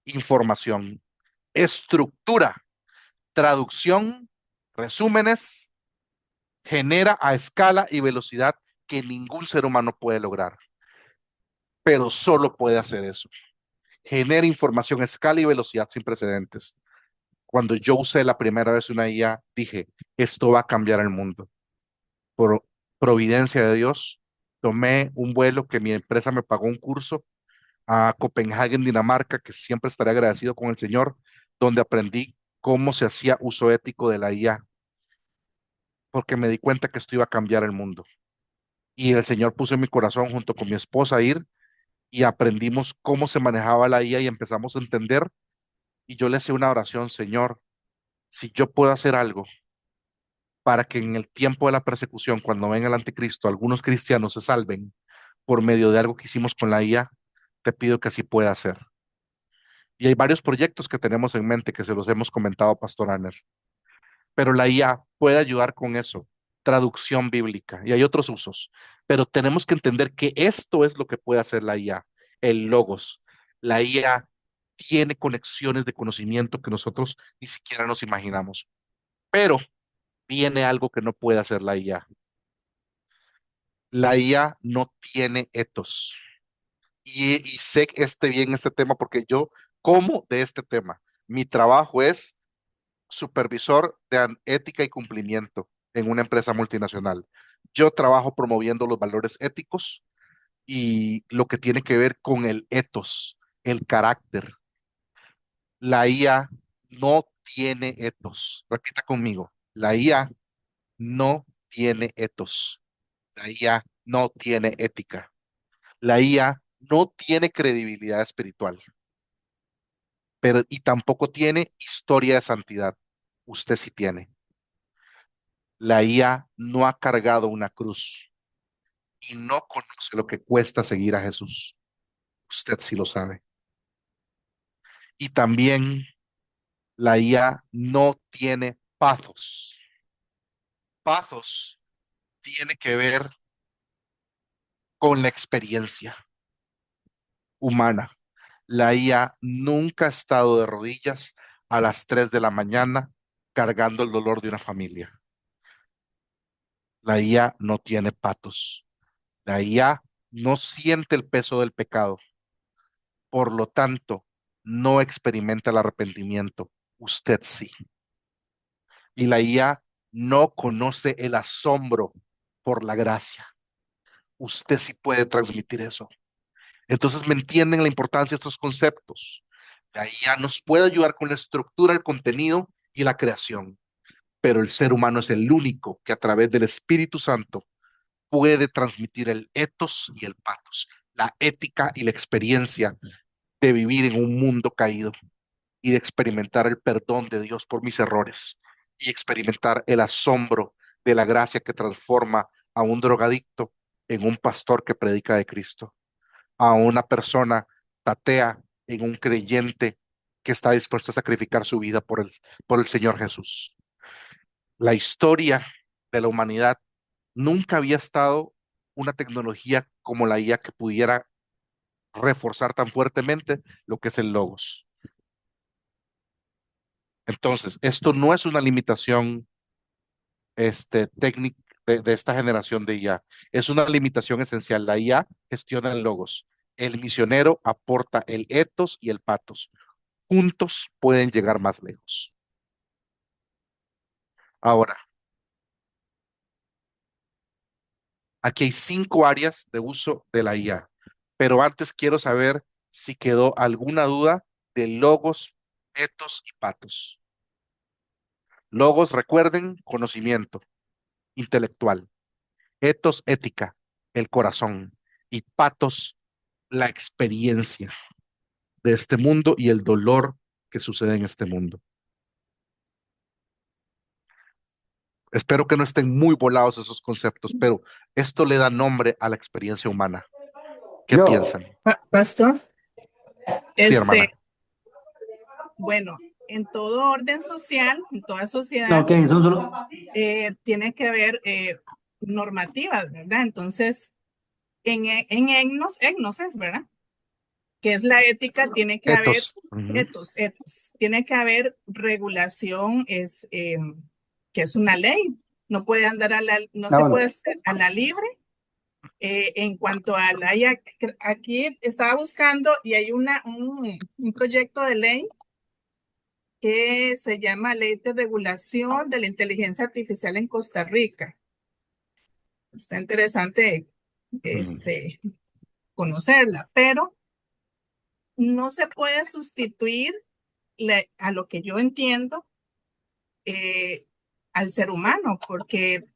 información, estructura, traducción, resúmenes, genera a escala y velocidad que ningún ser humano puede lograr, pero solo puede hacer eso. Genera información a escala y velocidad sin precedentes. Cuando yo usé la primera vez una IA, dije, esto va a cambiar el mundo. Por providencia de Dios, tomé un vuelo que mi empresa me pagó un curso a Copenhague, Dinamarca, que siempre estaré agradecido con el Señor, donde aprendí cómo se hacía uso ético de la IA, porque me di cuenta que esto iba a cambiar el mundo. Y el Señor puso en mi corazón junto con mi esposa a ir y aprendimos cómo se manejaba la IA y empezamos a entender. Y yo le hacía una oración, Señor, si yo puedo hacer algo para que en el tiempo de la persecución, cuando venga el anticristo, algunos cristianos se salven por medio de algo que hicimos con la IA, te pido que así pueda hacer. Y hay varios proyectos que tenemos en mente que se los hemos comentado a Pastor Anner, pero la IA puede ayudar con eso, traducción bíblica, y hay otros usos, pero tenemos que entender que esto es lo que puede hacer la IA, el logos. La IA tiene conexiones de conocimiento que nosotros ni siquiera nos imaginamos, pero viene algo que no puede hacer la IA. La IA no tiene etos. Y sé bien este tema porque yo como de este tema. Mi trabajo es supervisor de ética y cumplimiento en una empresa multinacional. Yo trabajo promoviendo los valores éticos y lo que tiene que ver con el etos, el carácter. La IA no tiene etos. Repita conmigo. La IA no tiene etos. La IA no tiene ética. La IA no tiene credibilidad espiritual, pero y tampoco tiene historia de santidad. Usted sí tiene. La IA no ha cargado una cruz y no conoce lo que cuesta seguir a Jesús. Usted sí lo sabe. Y también la IA no tiene pathos. Pathos tiene que ver con la experiencia humana. La IA nunca ha estado de rodillas a las 3 de la mañana cargando el dolor de una familia. La IA no tiene patos. La IA no siente el peso del pecado. Por lo tanto, no experimenta el arrepentimiento. Usted sí. Y la IA no conoce el asombro por la gracia. Usted sí puede transmitir eso. Entonces, ¿me entienden la importancia de estos conceptos? La IA nos puede ayudar con la estructura, el contenido y la creación, pero el ser humano es el único que a través del Espíritu Santo puede transmitir el ethos y el pathos, la ética y la experiencia de vivir en un mundo caído y de experimentar el perdón de Dios por mis errores y experimentar el asombro de la gracia que transforma a un drogadicto en un pastor que predica de Cristo, a una persona atea en un creyente que está dispuesto a sacrificar su vida por el Señor Jesús. La historia de la humanidad nunca había estado una tecnología como la IA que pudiera reforzar tan fuertemente lo que es el logos. Entonces, esto no es una limitación técnica de esta generación de IA, es una limitación esencial. La IA gestiona el logos. El misionero aporta el ethos y el pathos. Juntos pueden llegar más lejos. Ahora, aquí hay 5 áreas de uso de la IA, pero antes quiero saber si quedó alguna duda de logos, ethos y pathos. Logos, recuerden, conocimiento intelectual. Ethos, ética, el corazón. Y pathos, la experiencia de este mundo y el dolor que sucede en este mundo. Espero que no estén muy volados esos conceptos, pero esto le da nombre a la experiencia humana. ¿Qué piensan? Pastor, Sí, hermana. bueno, en todo orden social, en toda sociedad, No, ok, son solo. tiene que haber normativas, ¿verdad? Entonces, en EGNOS es, ¿verdad? Que es la ética, tiene que haber Ethos. Ujú. etos, tiene que haber regulación, que es una ley, no puede andar no se bueno. puede hacer a la libre. En cuanto a la IA, aquí estaba buscando y hay un proyecto de ley que se llama Ley de Regulación de la Inteligencia Artificial en Costa Rica. Está interesante conocerla, pero no se puede sustituir, a lo que yo entiendo, al ser humano, porque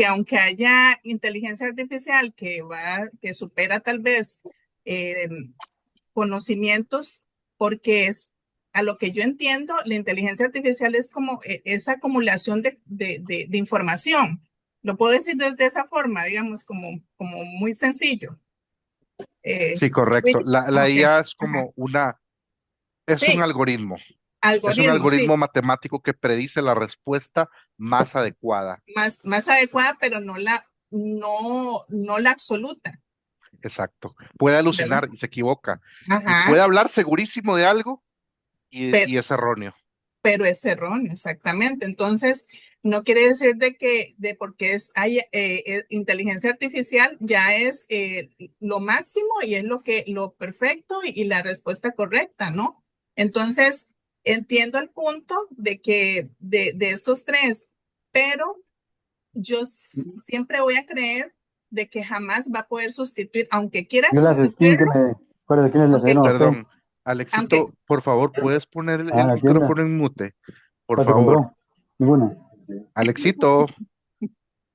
aunque haya inteligencia artificial que supera tal vez eh, conocimientos, porque a lo que yo entiendo, la inteligencia artificial es como esa acumulación de información. Lo puedo decir desde esa forma, digamos, como muy sencillo. Sí, correcto. La Okay. IA es Ajá. como es un Sí, algoritmo. Es un algoritmo, sí, algoritmo matemático que predice la respuesta más adecuada. más adecuada, pero no la absoluta, Exacto. Puede ¿verdad? alucinar y se equivoca. Y Ajá, puede hablar segurísimo de algo pero, y es erróneo. pero es erróneo, exactamente. Entonces, no quiere decir de porque hay inteligencia artificial, ya es lo máximo y es lo perfecto y la respuesta correcta, ¿no? Entonces, entiendo el punto de que de estos tres, pero yo siempre voy a creer de que jamás va a poder sustituir, aunque quiera Yo le asistí, que sustituirlo, me. ¿Cuál de quién es la aunque, no, a usted? Perdón, aunque, Alexito, por favor, ¿puedes poner Ah, el la tienda. micrófono en mute? Por ¿Cuál se favor. compró? Ninguna. Alexito,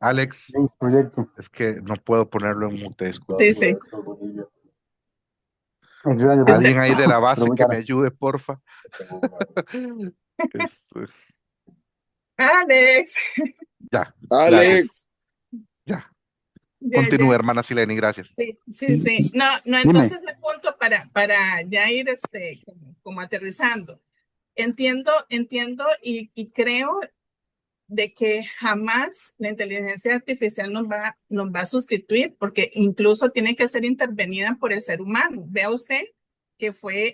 Alex, James Proyecto. es que no puedo ponerlo en mute, sí, disculpe. sí. Extraño, Alguien ahí de la pero base muy que me cara. ayude, porfa. Este, Alex, ya, gracias. Alex, Ya. ya, Continúe, ya. hermana Sileni, gracias. Sí, sí, sí. No, no, Dime. entonces el punto para ya ir como aterrizando. Entiendo y creo de que jamás la inteligencia artificial nos va a sustituir, porque incluso tiene que ser intervenida por el ser humano. Vea usted que fue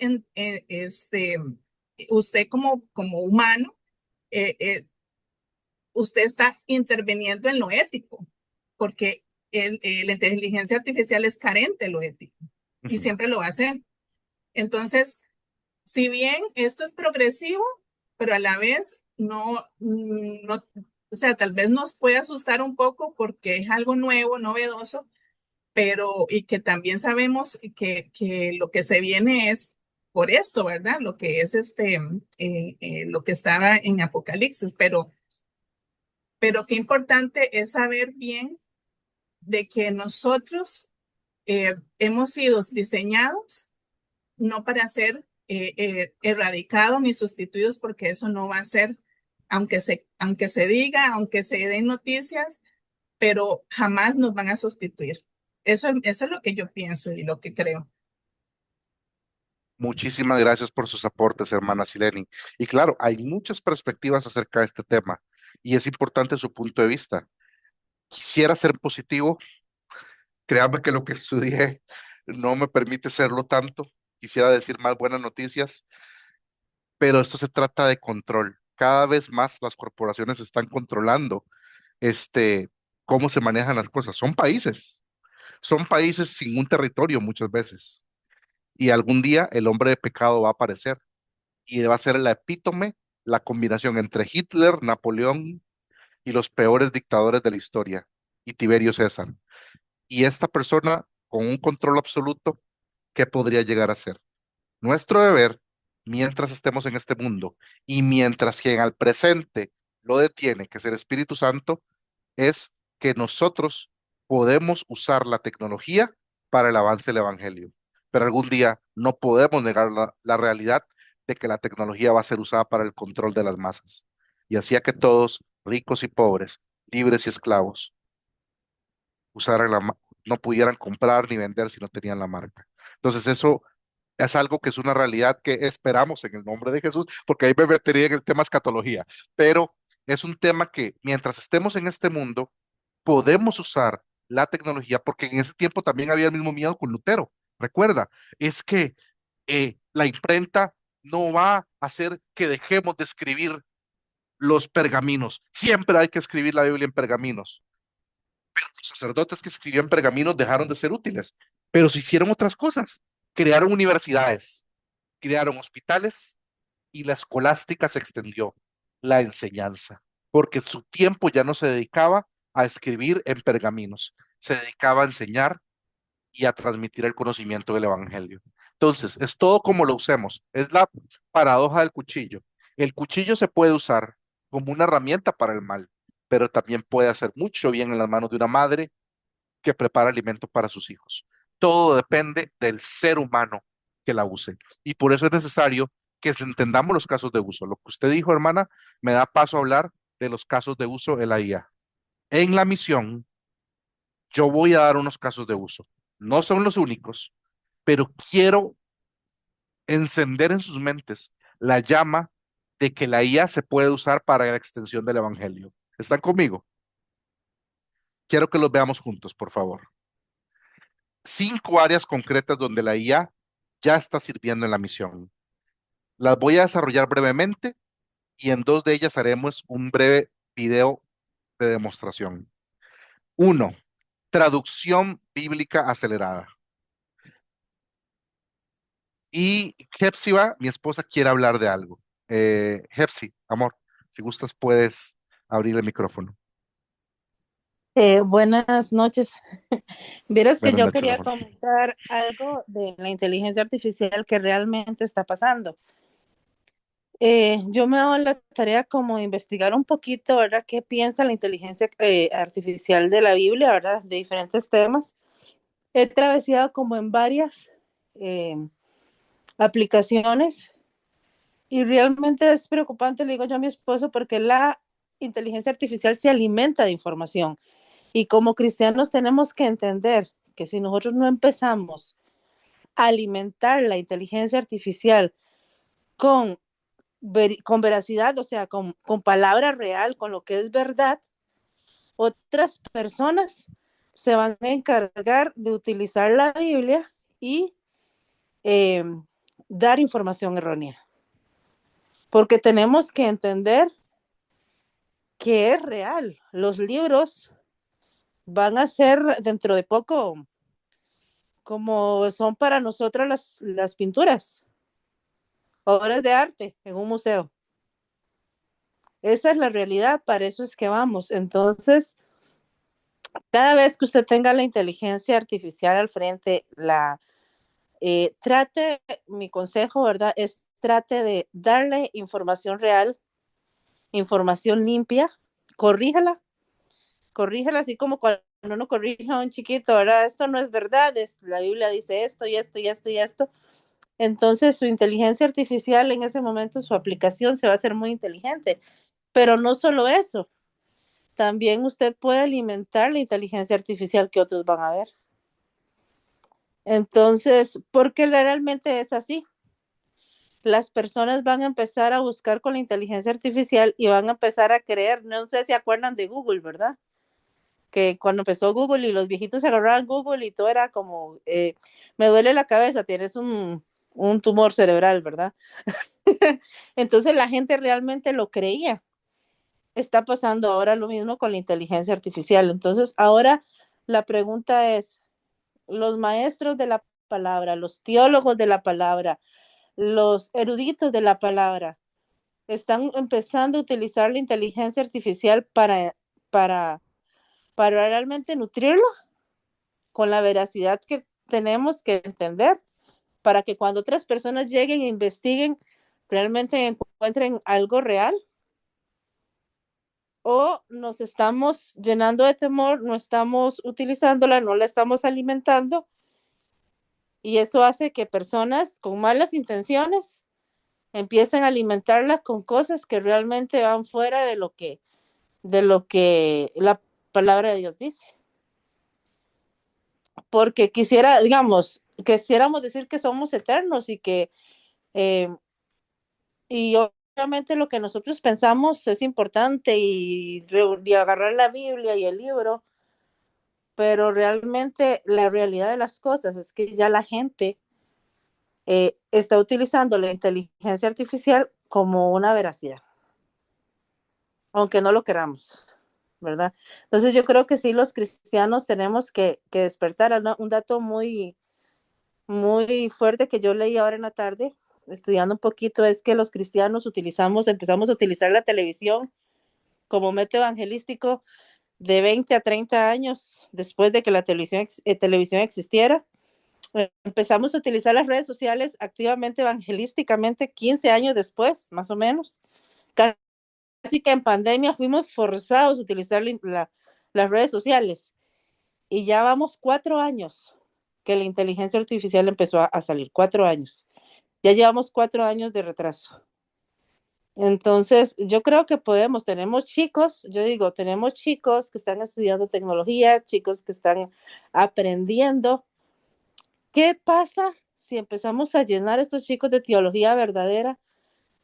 usted como humano, eh, eh, usted está interviniendo en lo ético, porque la inteligencia artificial es carente de lo ético y Ujú. siempre lo va a hacer. Entonces, si bien esto es progresivo, pero a la vez no, o sea, tal vez nos puede asustar un poco porque es algo nuevo, novedoso, pero y que también sabemos que lo que se viene es por esto, ¿verdad? Lo que es lo que estaba en Apocalipsis, pero qué importante es saber bien de que nosotros hemos sido diseñados no para ser erradicados ni sustituidos, porque eso no va a ser, aunque se diga, aunque se den noticias, pero jamás nos van a sustituir. Eso es lo que yo pienso y lo que creo. Muchísimas gracias por sus aportes, hermana Sileni. Y claro, hay muchas perspectivas acerca de este tema y es importante su punto de vista. Quisiera ser positivo, créame que lo que estudié no me permite serlo tanto. Quisiera decir más buenas noticias, pero esto se trata de control. Cada vez más las corporaciones están controlando este, cómo se manejan las cosas. Son países sin un territorio muchas veces. Y algún día el hombre de pecado va a aparecer y va a ser la epítome, la combinación entre Hitler, Napoleón y los peores dictadores de la historia, y Tiberio César. Y esta persona con un control absoluto, ¿qué podría llegar a ser? Nuestro deber, mientras estemos en este mundo y mientras quien al presente lo detiene, que es el Espíritu Santo, es que nosotros podemos usar la tecnología para el avance del Evangelio. Pero algún día no podemos negar la realidad de que la tecnología va a ser usada para el control de las masas. Y hacía que todos, ricos y pobres, libres y esclavos, usaran no pudieran comprar ni vender si no tenían la marca. Entonces eso es algo que es una realidad que esperamos en el nombre de Jesús, porque ahí me metería en el tema escatología, pero es un tema que mientras estemos en este mundo, podemos usar la tecnología, porque en ese tiempo también había el mismo miedo con Lutero. Recuerda, es que la imprenta no va a hacer que dejemos de escribir los pergaminos. Siempre hay que escribir la Biblia en pergaminos. Pero los sacerdotes que escribían pergaminos dejaron de ser útiles, pero se hicieron otras cosas. Crearon universidades, crearon hospitales y la escolástica se extendió, la enseñanza, porque su tiempo ya no se dedicaba a escribir en pergaminos, se dedicaba a enseñar y a transmitir el conocimiento del Evangelio. Entonces, es todo como lo usemos, es la paradoja del cuchillo. El cuchillo se puede usar como una herramienta para el mal, pero también puede hacer mucho bien en las manos de una madre que prepara alimento para sus hijos. Todo depende del ser humano que la use. Y por eso es necesario que entendamos los casos de uso. Lo que usted dijo, hermana, me da paso a hablar de los casos de uso de la IA. En la misión, yo voy a dar unos casos de uso. No son los únicos, pero quiero encender en sus mentes la llama de que la IA se puede usar para la extensión del evangelio. ¿Están conmigo? Quiero que los veamos juntos, por favor. 5 áreas concretas donde la IA ya está sirviendo en la misión. Las voy a desarrollar brevemente y en 2 de ellas haremos un breve video de demostración. 1. Traducción bíblica acelerada. Y Hepzibah, mi esposa, quiere hablar de algo. Hepsi, amor, si gustas puedes abrir el micrófono. Buenas noches. Vieras que Buenas yo noches, quería amor. comentar algo de la inteligencia artificial que realmente está pasando. Yo me he dado la tarea como de investigar un poquito, ¿verdad? ¿Qué piensa la inteligencia artificial de la Biblia, ¿verdad? De diferentes temas. He traveseado como en varias aplicaciones y realmente es preocupante, le digo yo a mi esposo, porque la inteligencia artificial se alimenta de información y como cristianos tenemos que entender que si nosotros no empezamos a alimentar la inteligencia artificial con, con veracidad, o sea, con palabra real, con lo que es verdad, otras personas se van a encargar de utilizar la Biblia y eh, dar información errónea. Porque tenemos que entender que es real. Los libros van a ser dentro de poco como son para nosotros las pinturas, obras de arte en un museo. Esa es la realidad, para eso es que vamos. Entonces, cada vez que usted tenga la inteligencia artificial al frente, trate, mi consejo, ¿verdad? Es trate de darle información real, información limpia, corríjala, corríjala así como cuando uno corrige a un chiquito, ¿verdad? Esto no es verdad, la Biblia dice esto y esto y esto y esto. Entonces su inteligencia artificial en ese momento, su aplicación se va a hacer muy inteligente. Pero no solo eso, también usted puede alimentar la inteligencia artificial que otros van a ver. Entonces, porque realmente es así. Las personas van a empezar a buscar con la inteligencia artificial y van a empezar a creer, no sé si se acuerdan de Google, ¿verdad? Que cuando empezó Google y los viejitos agarraban Google y todo era como, me duele la cabeza, tienes un tumor cerebral, ¿verdad? Entonces la gente realmente lo creía. Está pasando ahora lo mismo con la inteligencia artificial. Entonces ahora la pregunta es, los maestros de la palabra, los teólogos de la palabra, los eruditos de la palabra, están empezando a utilizar la inteligencia artificial para, para realmente nutrirlo con la veracidad que tenemos que entender, para que cuando otras personas lleguen e investiguen, realmente encuentren algo real, o nos estamos llenando de temor, no estamos utilizándola, no la estamos alimentando, y eso hace que personas con malas intenciones empiecen a alimentarla con cosas que realmente van fuera de lo que la palabra de Dios dice. Porque quisiéramos decir que somos eternos eh, y obviamente lo que nosotros pensamos es importante y agarrar la Biblia y el libro, pero realmente la realidad de las cosas es que ya la gente está utilizando la inteligencia artificial como una veracidad, aunque no lo queramos, ¿verdad? Entonces yo creo que sí, los cristianos tenemos que despertar. Un dato muy, muy fuerte que yo leí ahora en la tarde, estudiando un poquito, es que los cristianos empezamos a utilizar la televisión como método evangelístico de 20 a 30 años después de que la televisión existiera. Empezamos a utilizar las redes sociales activamente, evangelísticamente, 15 años después, más o menos. Casi que en pandemia fuimos forzados a utilizar las redes sociales. Y ya vamos 4 años que la inteligencia artificial empezó a salir. 4 años. Ya llevamos 4 años de retraso. Entonces, yo creo que tenemos chicos, yo digo, tenemos chicos que están estudiando tecnología, chicos que están aprendiendo. ¿Qué pasa si empezamos a llenar a estos chicos de teología verdadera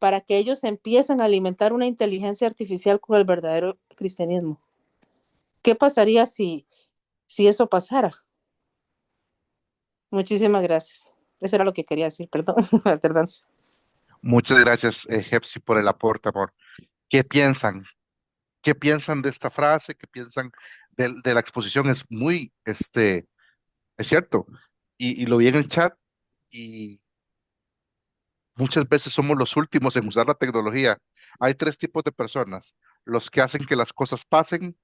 para que ellos empiecen a alimentar una inteligencia artificial con el verdadero cristianismo? ¿Qué pasaría si eso pasara? Muchísimas gracias. Eso era lo que quería decir, perdón, alternancia. Muchas gracias, Hepsi, por el aporte, amor. ¿Qué piensan? ¿Qué piensan de esta frase? ¿Qué piensan de la exposición? Es muy, es cierto. Y lo vi en el chat y muchas veces somos los últimos en usar la tecnología. Hay tres tipos de personas: los que hacen que las cosas pasen,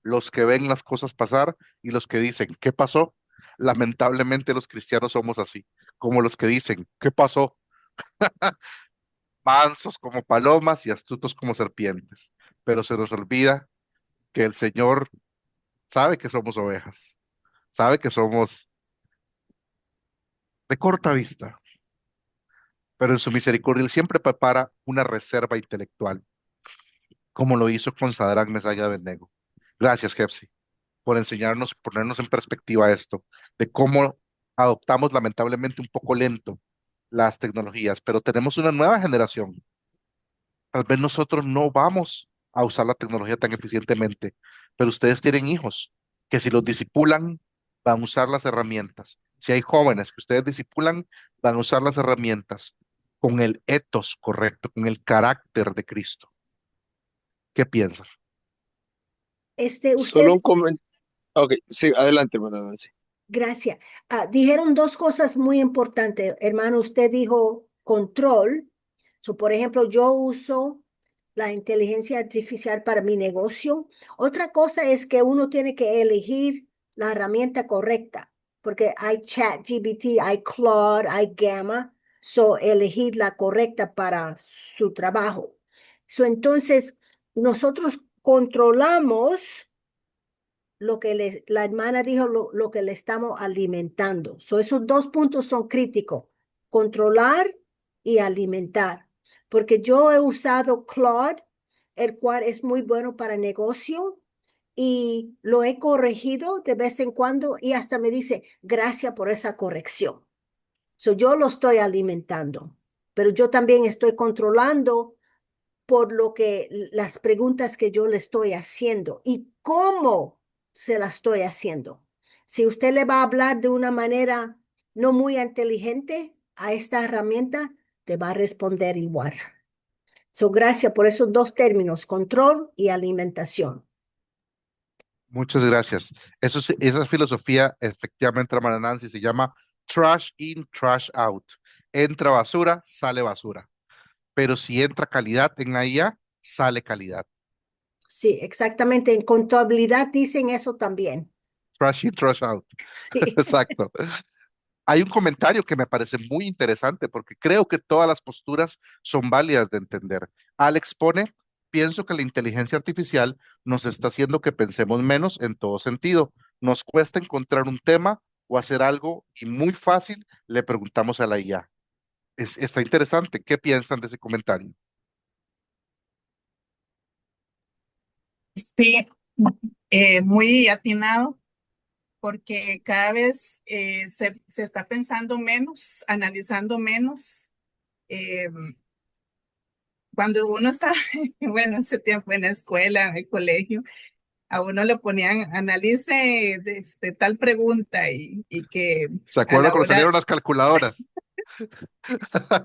los que ven las cosas pasar y los que dicen, ¿qué pasó? Lamentablemente los cristianos somos así, como los que dicen, ¿qué pasó? Mansos como palomas y astutos como serpientes. Pero se nos olvida que el Señor sabe que somos ovejas, sabe que somos de corta vista, pero en su misericordia Él siempre prepara una reserva intelectual, como lo hizo con Sadrach, Mesach y Abednego. Gracias, Jepsi, por enseñarnos, ponernos en perspectiva esto, de cómo adoptamos lamentablemente un poco lento las tecnologías, pero tenemos una nueva generación. Tal vez nosotros no vamos a usar la tecnología tan eficientemente, pero ustedes tienen hijos que si los disipulan, van a usar las herramientas. Si hay jóvenes que ustedes disipulan, van a usar las herramientas con el ethos correcto, con el carácter de Cristo. ¿Qué piensan? Usted, Solo un comentario. Ok, sí, adelante, hermana Nancy. gracias. Dijeron dos cosas muy importantes, hermano. Usted dijo control. Por ejemplo, yo uso la inteligencia artificial para mi negocio. Otra cosa es que uno tiene que elegir la herramienta correcta, porque hay ChatGPT, hay Claude, hay Gamma. Elegir la correcta para su trabajo. Entonces, nosotros controlamos lo que la hermana dijo, lo que le estamos alimentando. Esos dos puntos son críticos, controlar y alimentar. Porque yo he usado Claude, el cual es muy bueno para negocio, y lo he corregido de vez en cuando y hasta me dice, gracias por esa corrección. Yo lo estoy alimentando, pero yo también estoy controlando por lo que las preguntas que yo le estoy haciendo y cómo se las estoy haciendo. Si usted le va a hablar de una manera no muy inteligente a esta herramienta, te va a responder igual. Gracias por esos dos términos, control y alimentación. Muchas gracias. Esa filosofía, efectivamente, hermana Nancy, se llama trash in, trash out. Entra basura, sale basura. Pero si entra calidad en la IA, sale calidad. Sí, exactamente. En contabilidad dicen eso también. Trash in, trash out. Sí. Exacto. Hay un comentario que me parece muy interesante porque creo que todas las posturas son válidas de entender. Alex pone, pienso que la inteligencia artificial nos está haciendo que pensemos menos en todo sentido. Nos cuesta encontrar un tema o hacer algo y muy fácil le preguntamos a la IA. Está interesante. ¿Qué piensan de ese comentario? Sí, muy atinado, porque cada vez se está pensando menos, analizando menos. Eh, Cuando uno está, bueno, ese tiempo en la escuela, en el colegio, a uno le ponían, analice tal pregunta y que ¿Se a acuerdan la cuando hora, salieron las calculadoras?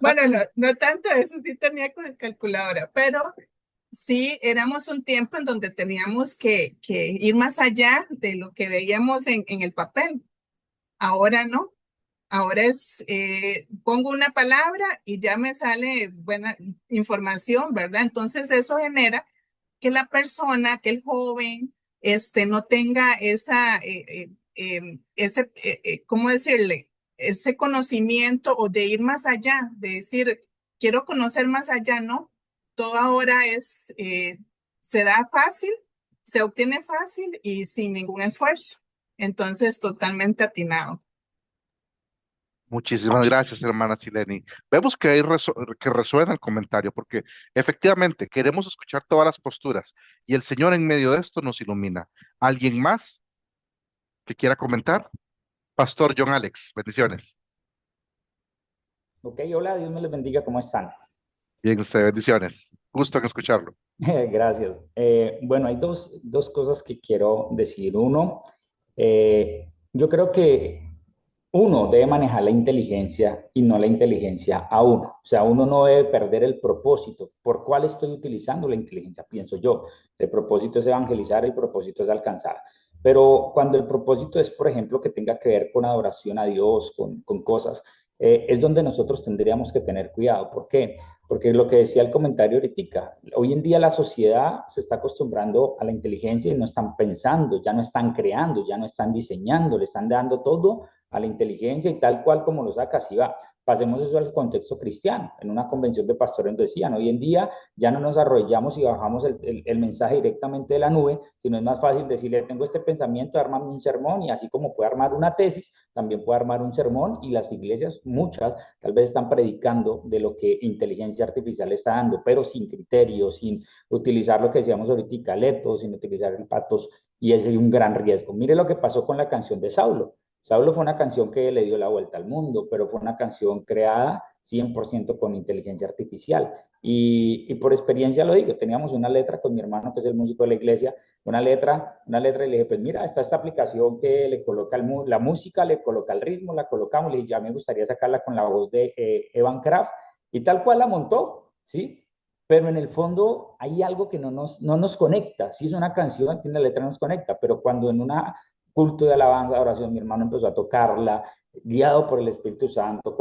bueno, no tanto eso, sí tenía con calculadora, pero sí éramos un tiempo en donde teníamos que ir más allá de lo que veíamos en el papel. Ahora no. Ahora pongo una palabra y ya me sale buena información, ¿verdad? Entonces eso genera que la persona, que el joven, no tenga ¿cómo decirle? Ese conocimiento o de ir más allá, de decir, quiero conocer más allá, ¿no? Todo ahora se da fácil, se obtiene fácil y sin ningún esfuerzo. Entonces, totalmente atinado. Muchísimas gracias, hermana Sileni. Vemos que que resuena el comentario, porque efectivamente queremos escuchar todas las posturas y el Señor en medio de esto nos ilumina. ¿Alguien más que quiera comentar? Pastor John Alex, bendiciones. Ok, hola, Dios me les bendiga, ¿cómo están? Bien, usted, bendiciones. Gusto en escucharlo. Gracias. Bueno, hay dos cosas que quiero decir. Uno, yo creo que uno debe manejar la inteligencia y no la inteligencia a uno. O sea, uno no debe perder el propósito. ¿Por cuál estoy utilizando la inteligencia? Pienso yo. El propósito es evangelizar, el propósito es alcanzar. Pero cuando el propósito es, por ejemplo, que tenga que ver con adoración a Dios, con cosas, es donde nosotros tendríamos que tener cuidado. ¿Por qué? Porque lo que decía el comentario ahorita, hoy en día la sociedad se está acostumbrando a la inteligencia y no están pensando, ya no están creando, ya no están diseñando, le están dando todo a la inteligencia y tal cual como lo saca, así va. Pasemos eso al contexto cristiano. En una convención de pastores decían, hoy en día ya no nos arrollamos y bajamos el mensaje directamente de la nube, sino es más fácil decirle, tengo este pensamiento, armame un sermón, y así como puede armar una tesis, también puede armar un sermón, y las iglesias, muchas, tal vez están predicando de lo que inteligencia artificial está dando, pero sin criterio, sin utilizar lo que decíamos ahorita, letos, sin utilizar el patos, y ese es un gran riesgo. Mire lo que pasó con la canción de Saulo. Saulo fue una canción que le dio la vuelta al mundo, pero fue una canción creada 100% con inteligencia artificial. Y por experiencia lo digo, teníamos una letra con mi hermano, que es el músico de la iglesia, una letra, y le dije, pues mira, está esta aplicación que le coloca la música, le coloca el ritmo, la colocamos, le dije, ya me gustaría sacarla con la voz de Evan Kraft, y tal cual la montó, ¿sí? Pero en el fondo hay algo que no nos conecta. Si es una canción, tiene la letra, no nos conecta, pero cuando en una culto de alabanza, de oración, mi hermano empezó a tocarla, guiado por el Espíritu Santo,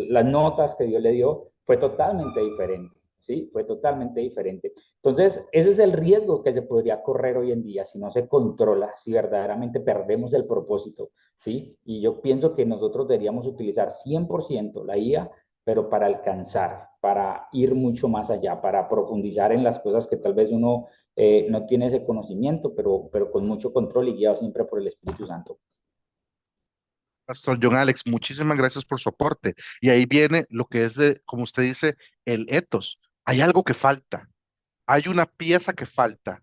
las notas que Dios le dio, fue totalmente diferente, ¿sí? Fue totalmente diferente. Entonces, ese es el riesgo que se podría correr hoy en día si no se controla, si verdaderamente perdemos el propósito, ¿sí? Y yo pienso que nosotros deberíamos utilizar 100% la IA, pero para alcanzar, para ir mucho más allá, para profundizar en las cosas que tal vez uno no tiene ese conocimiento, pero con mucho control y guiado siempre por el Espíritu Santo. Pastor John Alex, muchísimas gracias por su aporte. Y ahí viene lo que es de, como usted dice, el ethos. Hay algo que falta, hay una pieza que falta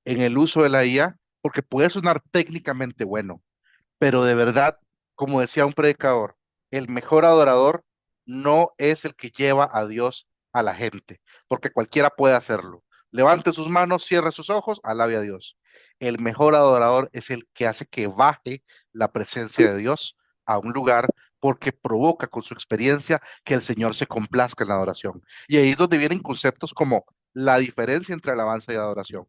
en el uso de la IA, porque puede sonar técnicamente bueno, pero de verdad, como decía un predicador, el mejor adorador no es el que lleva a Dios a la gente, porque cualquiera puede hacerlo. Levante sus manos, cierre sus ojos, alabe a Dios. El mejor adorador es el que hace que baje la presencia de Dios a un lugar porque provoca con su experiencia que el Señor se complazca en la adoración. Y ahí es donde vienen conceptos como la diferencia entre alabanza y adoración,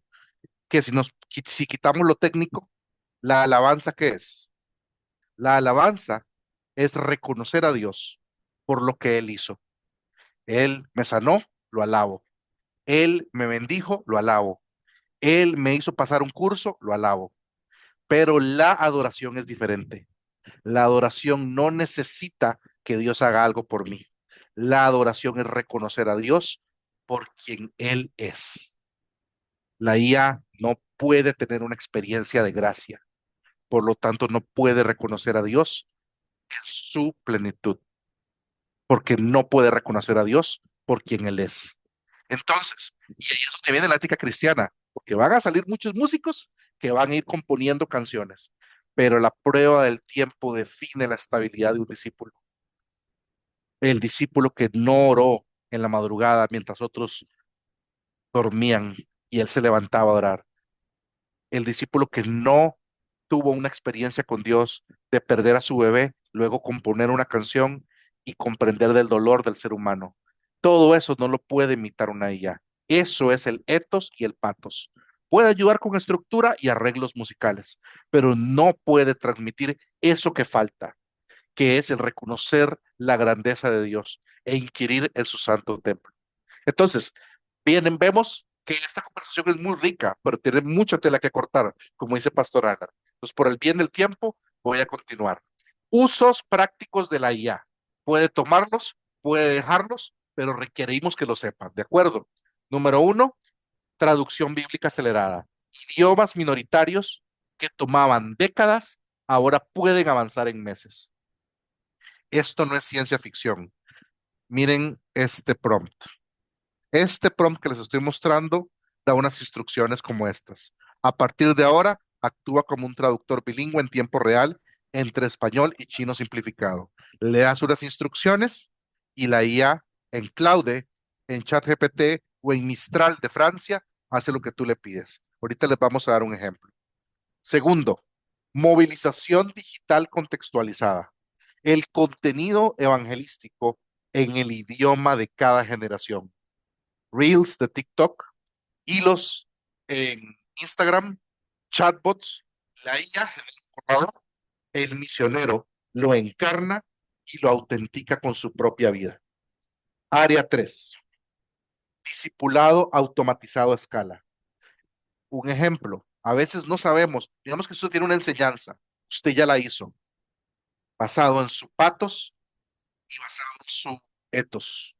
que si quitamos lo técnico, la alabanza, ¿qué es? La alabanza es reconocer a Dios por lo que Él hizo. Él me sanó, lo alabo. Él me bendijo, lo alabo. Él me hizo pasar un curso, lo alabo. Pero la adoración es diferente. La adoración no necesita que Dios haga algo por mí. La adoración es reconocer a Dios por quien Él es. La IA no puede tener una experiencia de gracia, por lo tanto no puede reconocer a Dios en su plenitud, porque no puede reconocer a Dios por quien Él es. Entonces, y ahí es donde viene la ética cristiana, porque van a salir muchos músicos que van a ir componiendo canciones, pero la prueba del tiempo define la estabilidad de un discípulo. El discípulo que no oró en la madrugada mientras otros dormían y él se levantaba a orar. El discípulo que no tuvo una experiencia con Dios de perder a su bebé, luego componer una canción y comprender del dolor del ser humano. Todo eso no lo puede imitar una IA. Eso es el ethos y el pathos. Puede ayudar con estructura y arreglos musicales, pero no puede transmitir eso que falta, que es el reconocer la grandeza de Dios e inquirir en su santo templo. Entonces, vemos que esta conversación es muy rica, pero tiene mucha tela que cortar, como dice Pastor Ana. Entonces, por el bien del tiempo, voy a continuar. Usos prácticos de la IA. Puede tomarlos, puede dejarlos, pero requerimos que lo sepan, ¿de acuerdo? Número uno, traducción bíblica acelerada. Idiomas minoritarios que tomaban décadas, ahora pueden avanzar en meses. Esto no es ciencia ficción. Miren este prompt. Este prompt que les estoy mostrando da unas instrucciones como estas. A partir de ahora, actúa como un traductor bilingüe en tiempo real entre español y chino simplificado. Le das unas instrucciones y la IA en Claude, en ChatGPT o en Mistral de Francia hace lo que tú le pides. Ahorita les vamos a dar un ejemplo. Segundo, movilización digital contextualizada. El contenido evangelístico en el idioma de cada generación. Reels de TikTok, hilos en Instagram, chatbots, la IA, el misionero lo encarna y lo autentica con su propia vida. Área 3, discipulado automatizado a escala. Un ejemplo, a veces no sabemos, digamos que usted tiene una enseñanza, usted ya la hizo, basado en su patos y basado en su ethos.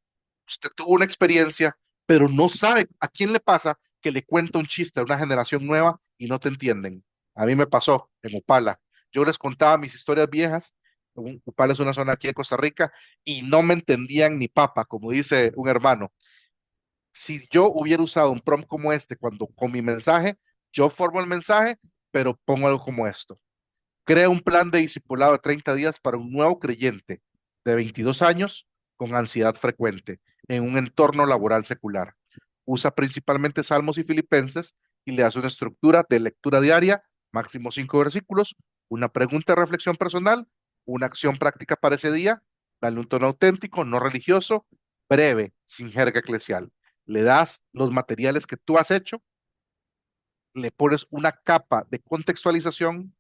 Usted tuvo una experiencia, pero no sabe a quién le pasa que le cuenta un chiste a una generación nueva y no te entienden. A mí me pasó en Upala. Yo les contaba mis historias viejas. Upala es una zona aquí de Costa Rica y no me entendían ni papa, como dice un hermano. Si yo hubiera usado un prompt como este cuando con mi mensaje, yo formo el mensaje, pero pongo algo como esto. Crea un plan de discipulado de 30 días para un nuevo creyente de 22 años con ansiedad frecuente en un entorno laboral secular. Usa principalmente Salmos y Filipenses y le hace una estructura de lectura diaria, máximo 5 versículos, una pregunta de reflexión personal, una acción práctica para ese día, dale un tono auténtico, no religioso, breve, sin jerga eclesial. Le das los materiales que tú has hecho, le pones una capa de contextualización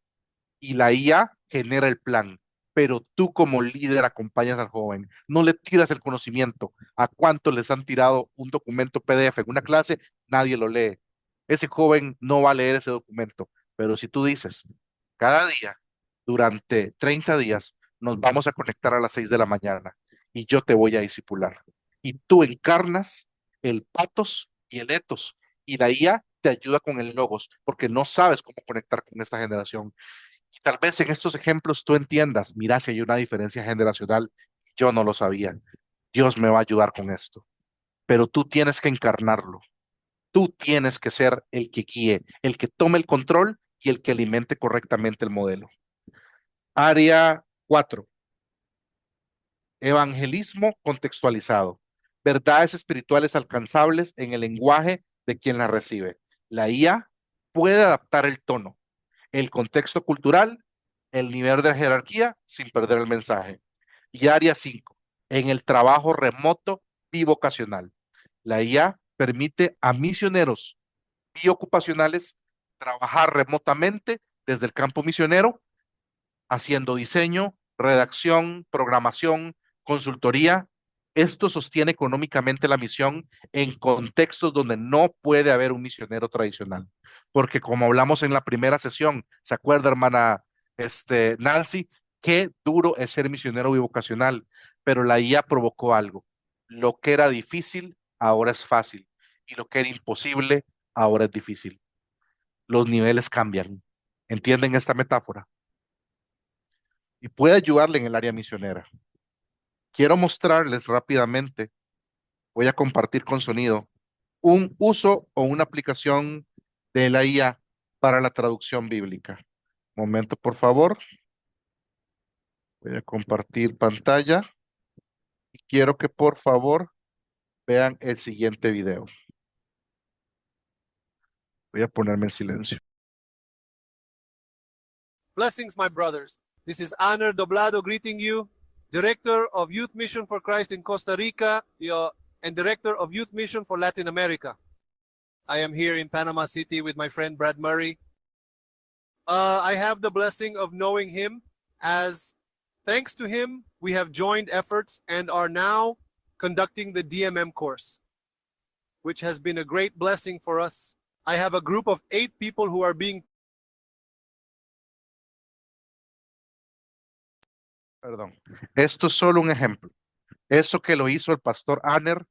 y la IA genera el plan, pero tú como líder acompañas al joven, no le tiras el conocimiento. ¿A cuántos les han tirado un documento PDF en una clase? Nadie lo lee. Ese joven no va a leer ese documento, pero si tú dices, cada día, durante 30 días, nos vamos a conectar a las 6 de la mañana y yo te voy a discipular. Y tú encarnas el patos y el etos, y la IA te ayuda con el logos, porque no sabes cómo conectar con esta generación. Y tal vez en estos ejemplos tú entiendas, mira, si hay una diferencia generacional, yo no lo sabía. Dios me va a ayudar con esto. Pero tú tienes que encarnarlo. Tú tienes que ser el que guíe, el que tome el control y el que alimente correctamente el modelo. Área 4. Evangelismo contextualizado. Verdades espirituales alcanzables en el lenguaje de quien las recibe. La IA puede adaptar el tono, el contexto cultural, el nivel de jerarquía sin perder el mensaje. Y área 5, en el trabajo remoto bivocacional. La IA permite a misioneros biocupacionales trabajar remotamente desde el campo misionero, haciendo diseño, redacción, programación, consultoría. Esto sostiene económicamente la misión en contextos donde no puede haber un misionero tradicional. Porque como hablamos en la primera sesión, ¿se acuerda, hermana Nancy? Qué duro es ser misionero bivocacional, pero la IA provocó algo. Lo que era difícil, ahora es fácil. Y lo que era imposible, ahora es difícil. Los niveles cambian. ¿Entienden esta metáfora? Y puede ayudarle en el área misionera. Quiero mostrarles rápidamente, voy a compartir con sonido, un uso o una aplicación de la IA para la traducción bíblica. Momento, por favor. Voy a compartir pantalla y quiero que por favor vean el siguiente video. Voy a ponerme en silencio. Blessings, my brothers. This is Aner Doblado greeting you, Director of Youth Mission for Christ in Costa Rica and Director of Youth Mission for Latin America. I am here in Panama City with my friend Brad Murray. I have the blessing of knowing him, as thanks to him, we have joined efforts and are now conducting the DMM course, which has been a great blessing for us. I have a group of 8 people who are being Perdón. Esto es solo un ejemplo. Eso que lo hizo el pastor Aner,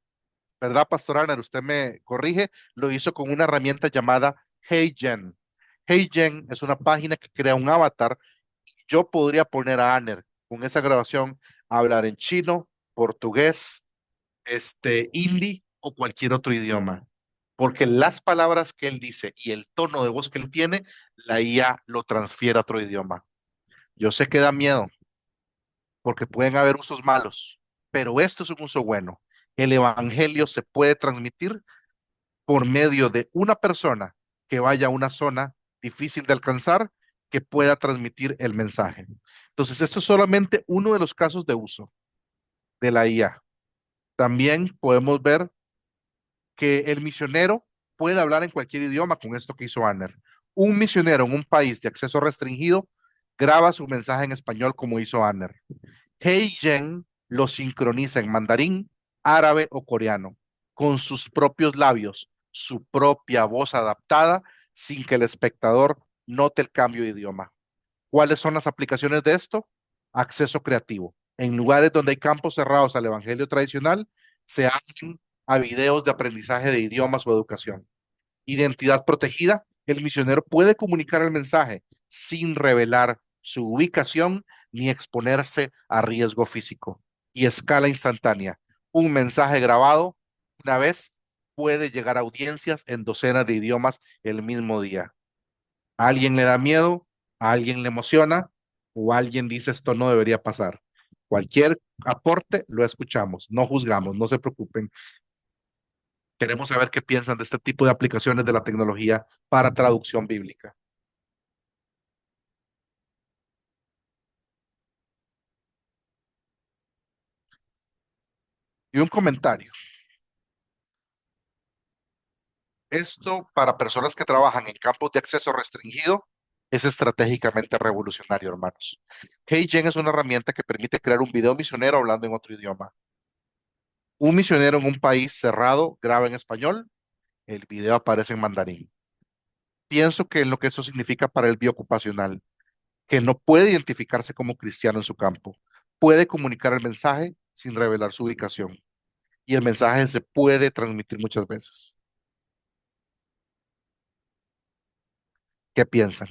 ¿verdad, pastor Aner? Usted me corrige, lo hizo con una herramienta llamada HeyGen. HeyGen es una página que crea un avatar. Yo podría poner a Aner con esa grabación a hablar en chino, portugués, hindi o cualquier otro idioma. Porque las palabras que él dice y el tono de voz que él tiene, la IA lo transfiere a otro idioma. Yo sé que da miedo, porque pueden haber usos malos, pero esto es un uso bueno. El evangelio se puede transmitir por medio de una persona que vaya a una zona difícil de alcanzar, que pueda transmitir el mensaje. Entonces, esto es solamente uno de los casos de uso de la IA. También podemos ver que el misionero puede hablar en cualquier idioma con esto que hizo Aner. Un misionero en un país de acceso restringido graba su mensaje en español como hizo Aner. HeyGen lo sincroniza en mandarín, árabe o coreano, con sus propios labios, su propia voz adaptada, sin que el espectador note el cambio de idioma. ¿Cuáles son las aplicaciones de esto? acceso creativo. En lugares donde hay campos cerrados al evangelio tradicional, se abren a videos de aprendizaje de idiomas o educación. Identidad protegida, el misionero puede comunicar el mensaje sin revelar su ubicación ni exponerse a riesgo físico. Y escala instantánea, un mensaje grabado una vez puede llegar a audiencias en docenas de idiomas el mismo día. ¿A alguien le da miedo? ¿A alguien le emociona? ¿O alguien dice esto no debería pasar? Cualquier aporte lo escuchamos, no juzgamos, no se preocupen. Queremos saber qué piensan de este tipo de aplicaciones de la tecnología para traducción bíblica. Y un comentario. Esto para personas que trabajan en campos de acceso restringido es estratégicamente revolucionario, hermanos. HeyGen es una herramienta que permite crear un video misionero hablando en otro idioma. Un misionero en un país cerrado graba en español, el video aparece en mandarín. Pienso que en lo que eso significa para el biocupacional, que no puede identificarse como cristiano en su campo, puede comunicar el mensaje sin revelar su ubicación. Y el mensaje se puede transmitir muchas veces. ¿Qué piensan?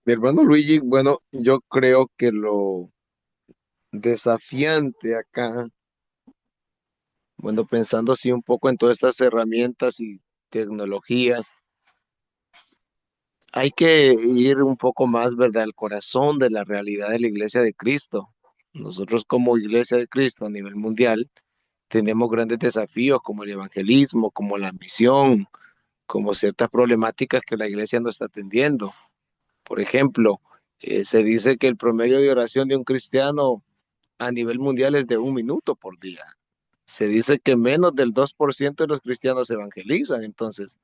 Mi hermano Luigi, bueno, yo creo que lo desafiante acá, bueno, pensando así un poco en todas estas herramientas y tecnologías, hay que ir un poco más, ¿verdad?, al corazón de la realidad de la Iglesia de Cristo. Nosotros como Iglesia de Cristo a nivel mundial tenemos grandes desafíos como el evangelismo, como la misión, como ciertas problemáticas que la Iglesia no está atendiendo. Por ejemplo, se dice que el promedio de oración de un cristiano a nivel mundial es de 1 minuto por día. Se dice que menos del 2% de los cristianos evangelizan. Entonces,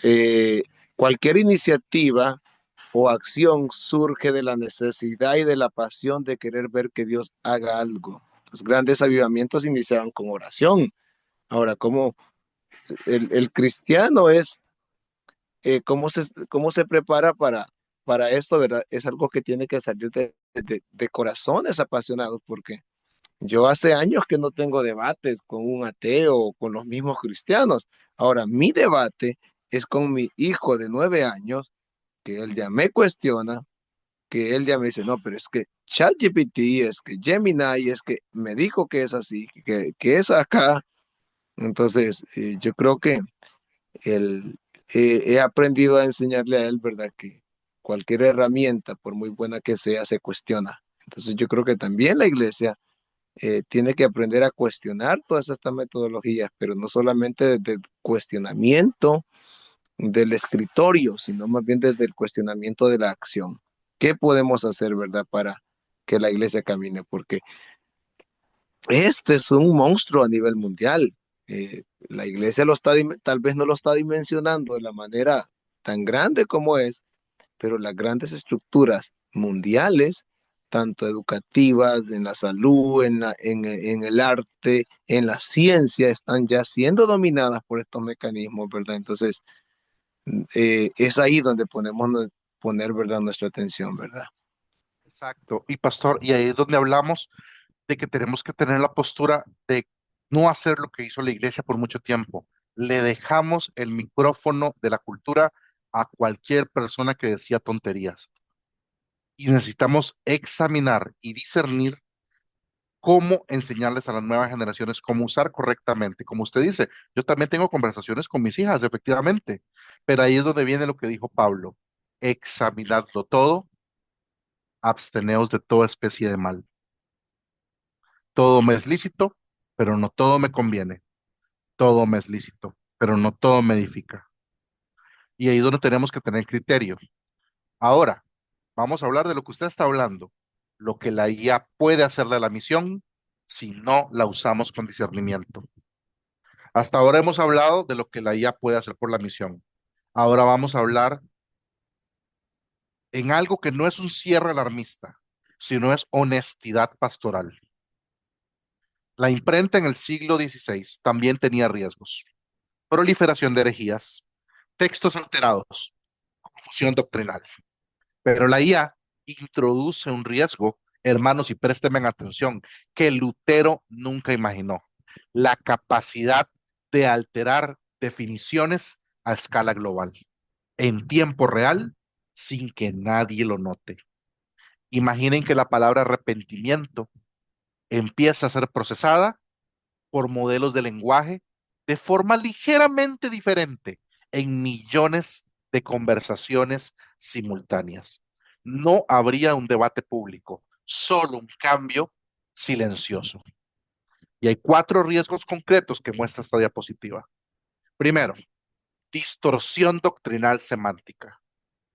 eh, cualquier iniciativa o acción surge de la necesidad y de la pasión de querer ver que Dios haga algo. Los grandes avivamientos iniciaban con oración. Ahora, ¿cómo el cristiano es, cómo se prepara para esto, ¿verdad? Es algo que tiene que salir de corazones apasionados, porque yo hace años que no tengo debates con un ateo o con los mismos cristianos. Ahora, mi debate es con mi hijo de 9 años, que él ya me cuestiona, que él ya me dice, no, pero es que ChatGPT, es que Gemini, es que me dijo que es así, que es acá. Entonces, yo creo que el, he aprendido a enseñarle a él, ¿verdad? Que cualquier herramienta, por muy buena que sea, se cuestiona. Entonces, yo creo que también la iglesia tiene que aprender a cuestionar todas estas metodologías, pero no solamente desde el cuestionamiento del escritorio, sino más bien desde el cuestionamiento de la acción. ¿Qué podemos hacer, verdad, para que la iglesia camine? Porque este es un monstruo a nivel mundial. La iglesia tal vez no lo está dimensionando de la manera tan grande como es, pero las grandes estructuras mundiales, tanto educativas, en la salud, en el arte, en la ciencia, están ya siendo dominadas por estos mecanismos, ¿verdad? Entonces, es ahí donde poner, ¿verdad?, nuestra atención, ¿verdad? Exacto. Y pastor, y ahí es donde hablamos de que tenemos que tener la postura de no hacer lo que hizo la iglesia por mucho tiempo. Le dejamos el micrófono de la cultura a cualquier persona que decía tonterías. Y necesitamos examinar y discernir cómo enseñarles a las nuevas generaciones cómo usar correctamente. Como usted dice, yo también tengo conversaciones con mis hijas, efectivamente, pero ahí es donde viene lo que dijo Pablo. Examinadlo todo, absteneos de toda especie de mal. Todo me es lícito, pero no todo me conviene. Todo me es lícito, pero no todo me edifica. Y ahí es donde tenemos que tener criterio. Ahora, vamos a hablar de lo que usted está hablando, lo que la IA puede hacer de la misión si no la usamos con discernimiento. Hasta ahora hemos hablado de lo que la IA puede hacer por la misión. Ahora vamos a hablar en algo que no es un cierre alarmista, sino es honestidad pastoral. La imprenta en el siglo XVI también tenía riesgos. Proliferación de herejías, textos alterados, confusión doctrinal. Pero la IA introduce un riesgo, hermanos, y préstenme atención, que Lutero nunca imaginó: la capacidad de alterar definiciones a escala global, en tiempo real, sin que nadie lo note. Imaginen que la palabra arrepentimiento empieza a ser procesada por modelos de lenguaje de forma ligeramente diferente en millones de conversaciones simultáneas. No habría un debate público, solo un cambio silencioso. Y hay 4 riesgos concretos que muestra esta diapositiva. Primero, distorsión doctrinal semántica.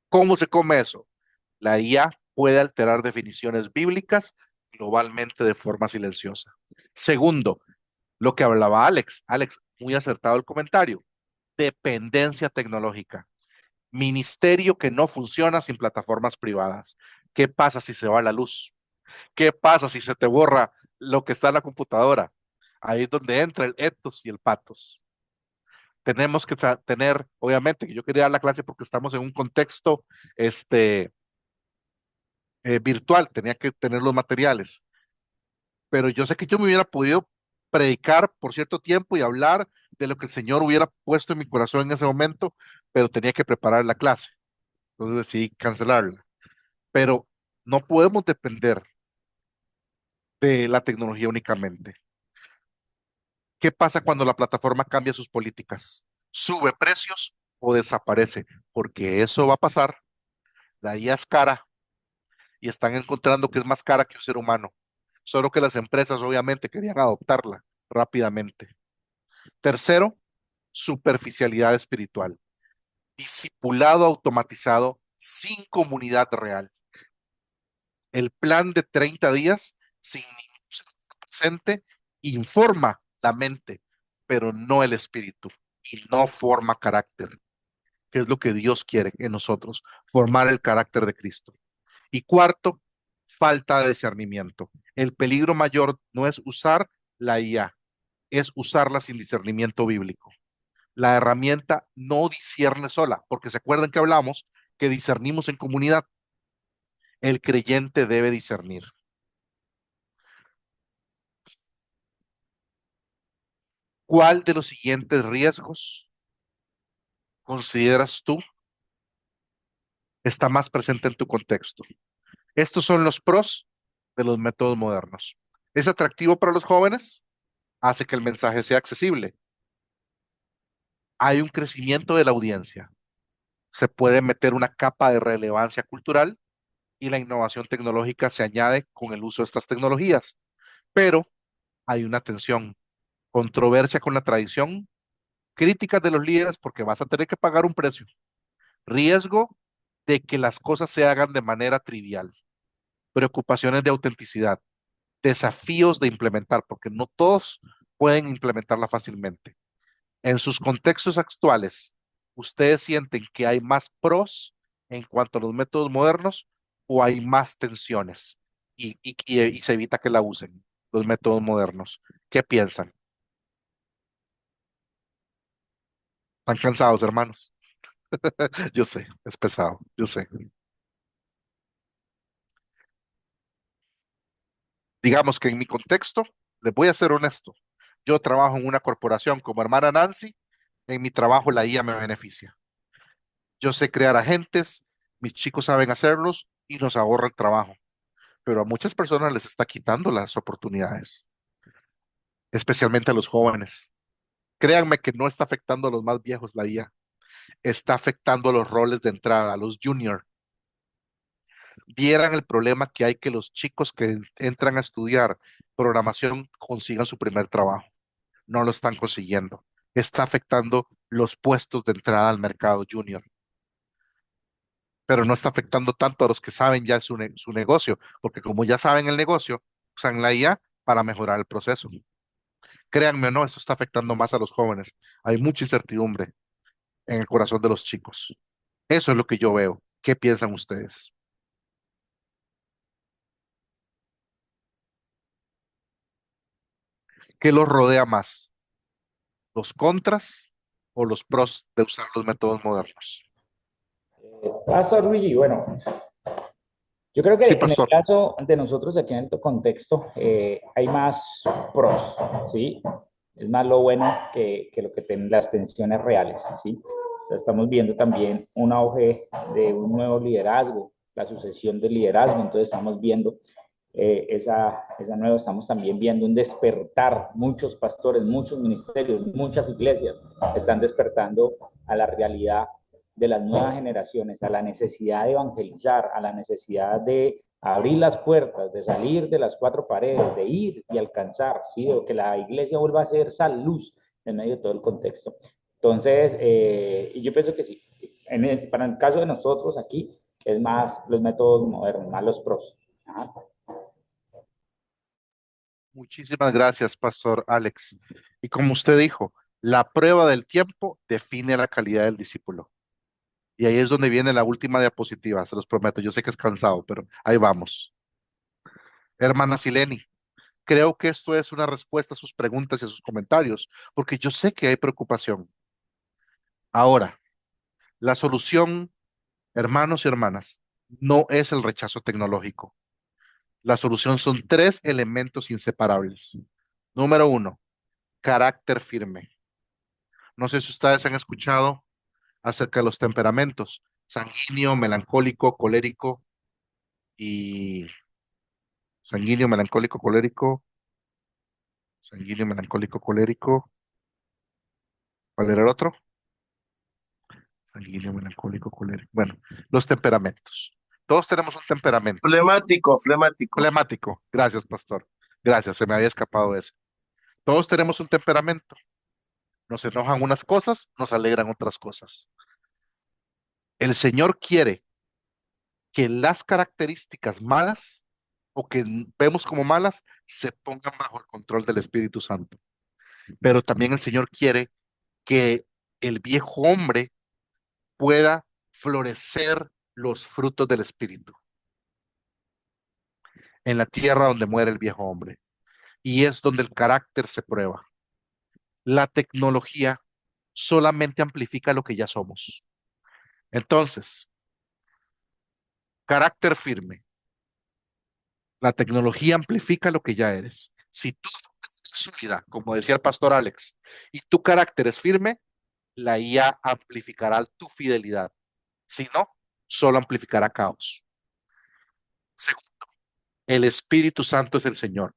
¿Cómo se come eso? La IA puede alterar definiciones bíblicas globalmente de forma silenciosa. Segundo, lo que hablaba Alex. Alex, muy acertado el comentario. Dependencia tecnológica. Ministerio que no funciona sin plataformas privadas. ¿Qué pasa si se va la luz? ¿Qué pasa si se te borra lo que está en la computadora? Ahí es donde entra el ethos y el pathos. Tenemos que tener, obviamente, que yo quería dar la clase porque estamos en un contexto virtual, tenía que tener los materiales, pero yo sé que yo me hubiera podido predicar por cierto tiempo y hablar de lo que el Señor hubiera puesto en mi corazón en ese momento, pero tenía que preparar la clase, entonces decidí cancelarla. Pero no podemos depender de la tecnología únicamente. ¿Qué pasa cuando la plataforma cambia sus políticas? ¿Sube precios o desaparece? Porque eso va a pasar. La IA es cara y están encontrando que es más cara que un ser humano. Solo que las empresas obviamente querían adoptarla rápidamente. Tercero, superficialidad espiritual. Discipulado automatizado sin comunidad real. El plan de 30 días sin ningún presente informa la mente, pero no el espíritu, y no forma carácter, que es lo que Dios quiere en nosotros, formar el carácter de Cristo. Y cuarto, falta de discernimiento. El peligro mayor no es usar la IA, es usarla sin discernimiento bíblico. La herramienta no discierne sola, porque se acuerdan que hablamos que discernimos en comunidad. El creyente debe discernir. ¿Cuál de los siguientes riesgos consideras tú está más presente en tu contexto? Estos son los pros de los métodos modernos. ¿Es atractivo para los jóvenes? Hace que el mensaje sea accesible. Hay un crecimiento de la audiencia. Se puede meter una capa de relevancia cultural y la innovación tecnológica se añade con el uso de estas tecnologías. Pero hay una tensión, controversia con la tradición, críticas de los líderes porque vas a tener que pagar un precio, riesgo de que las cosas se hagan de manera trivial, preocupaciones de autenticidad, desafíos de implementar, porque no todos pueden implementarla fácilmente. En sus contextos actuales, ¿ustedes sienten que hay más pros en cuanto a los métodos modernos o hay más tensiones y se evita que la usen los métodos modernos? ¿Qué piensan? ¿Están cansados, hermanos? Yo sé, es pesado, yo sé. Digamos que en mi contexto, les voy a ser honesto, yo trabajo en una corporación como hermana Nancy, en mi trabajo la IA me beneficia. Yo sé crear agentes, mis chicos saben hacerlos y nos ahorra el trabajo, pero a muchas personas les está quitando las oportunidades, especialmente a los jóvenes. Créanme que no está afectando a los más viejos la IA, está afectando a los roles de entrada, a los junior. Vieran el problema que hay que los chicos que entran a estudiar programación consigan su primer trabajo. No lo están consiguiendo. Está afectando los puestos de entrada al mercado junior, pero no está afectando tanto a los que saben ya su negocio, porque como ya saben el negocio, usan la IA para mejorar el proceso. Créanme o no, esto está afectando más a los jóvenes. Hay mucha incertidumbre en el corazón de los chicos. Eso es lo que yo veo. ¿Qué piensan ustedes? ¿Qué los rodea más? ¿Los contras o los pros de usar los métodos modernos? Pastor Luigi, bueno, Yo creo Sí, que en el pastor. caso de nosotros aquí en el contexto hay más pros, ¿sí? Es más lo bueno que lo que tienen las tensiones reales, ¿sí? O sea, estamos viendo también un auge de un nuevo liderazgo, la sucesión del liderazgo, entonces estamos viendo esa nueva, estamos también viendo un despertar, muchos pastores, muchos ministerios, muchas iglesias están despertando a la realidad de las nuevas generaciones, a la necesidad de evangelizar, a la necesidad de abrir las puertas, de salir de las cuatro paredes, de ir y alcanzar, ¿sí? De que la iglesia vuelva a ser esa luz en medio de todo el contexto. Entonces, y yo pienso que sí, para el caso de nosotros aquí, es más los métodos modernos, más los pros. Ajá. Muchísimas gracias, pastor Alex. Y como usted dijo, la prueba del tiempo define la calidad del discípulo. Y ahí es donde viene la última diapositiva, se los prometo. Yo sé que es cansado, pero ahí vamos. Hermana Sileni, creo que esto es una respuesta a sus preguntas y a sus comentarios, porque yo sé que hay preocupación. Ahora, la solución, hermanos y hermanas, no es el rechazo tecnológico. La solución son tres elementos inseparables. Número uno, carácter firme. No sé si ustedes han escuchado acerca de los temperamentos: sanguíneo, melancólico, colérico y sanguíneo, melancólico, colérico, sanguíneo, melancólico, colérico. ¿Cuál era el otro? Sanguíneo, melancólico, colérico. Bueno, los temperamentos. Todos tenemos un temperamento. Flemático, flemático. Flemático. Gracias, pastor. Gracias, se me había escapado ese. Todos tenemos un temperamento. Nos enojan unas cosas, nos alegran otras cosas. El Señor quiere que las características malas o que vemos como malas se pongan bajo el control del Espíritu Santo. Pero también el Señor quiere que el viejo hombre pueda florecer los frutos del Espíritu en la tierra donde muere el viejo hombre. Y es donde el carácter se prueba. La tecnología solamente amplifica lo que ya somos. Entonces, carácter firme. La tecnología amplifica lo que ya eres. Si tú eres sólida, como decía el pastor Alex, y tu carácter es firme, la IA amplificará tu fidelidad. Si no, solo amplificará caos. Segundo, el Espíritu Santo es el Señor,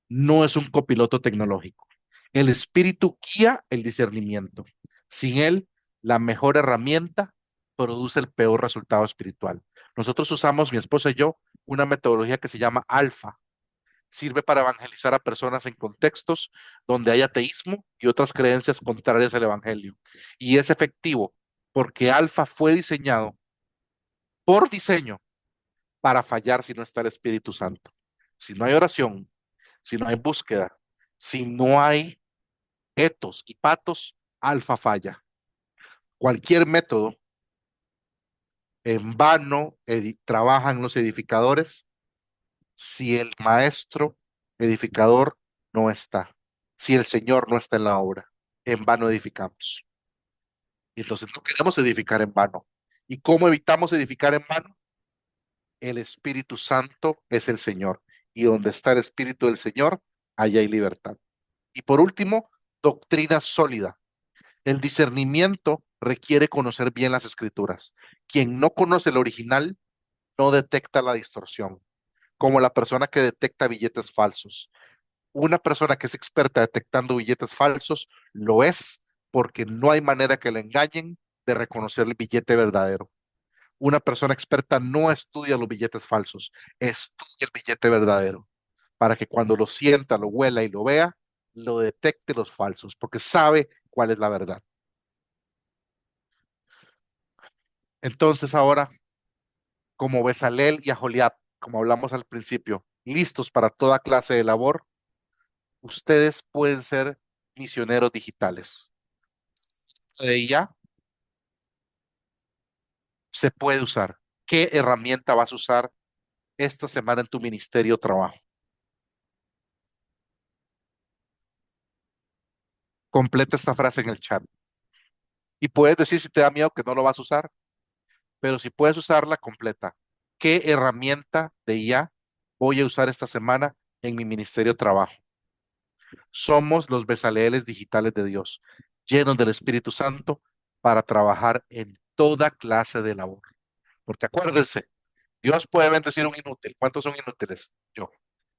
no es un copiloto tecnológico. El Espíritu guía el discernimiento. Sin él, la mejor herramienta produce el peor resultado espiritual. Nosotros usamos, mi esposa y yo, una metodología que se llama alfa. Sirve para evangelizar a personas en contextos donde hay ateísmo y otras creencias contrarias al evangelio. Y es efectivo porque alfa fue diseñado por diseño para fallar si no está el Espíritu Santo. Si no hay oración, si no hay búsqueda, si no hay etos y patos, alfa falla. Cualquier método en vano trabajan los edificadores si el maestro edificador no está, si el Señor no está en la obra. En vano edificamos. Y entonces no queremos edificar en vano. ¿Y cómo evitamos edificar en vano? El Espíritu Santo es el Señor. Y donde está el Espíritu del Señor, allá hay libertad. Y por último, doctrina sólida. El discernimiento requiere conocer bien las escrituras. Quien no conoce el original no detecta la distorsión, como la persona que detecta billetes falsos. Una persona que es experta detectando billetes falsos lo es porque no hay manera que le engañen de reconocer el billete verdadero. Una persona experta no estudia los billetes falsos, estudia el billete verdadero para que cuando lo sienta, lo huela y lo vea, lo detecte los falsos, porque sabe cuál es la verdad. Entonces ahora, como Bezalel y Aholiab, como hablamos al principio, listos para toda clase de labor, ustedes pueden ser misioneros digitales. De ella se puede usar. ¿Qué herramienta vas a usar esta semana en tu ministerio o trabajo? Completa esta frase en el chat. Y puedes decir si te da miedo que no lo vas a usar, pero si puedes usarla, completa. ¿Qué herramienta de IA voy a usar esta semana en mi ministerio de trabajo? Somos los bezaleles digitales de Dios, llenos del Espíritu Santo para trabajar en toda clase de labor. Porque acuérdense, Dios puede bendecir un inútil. ¿Cuántos son inútiles? Yo.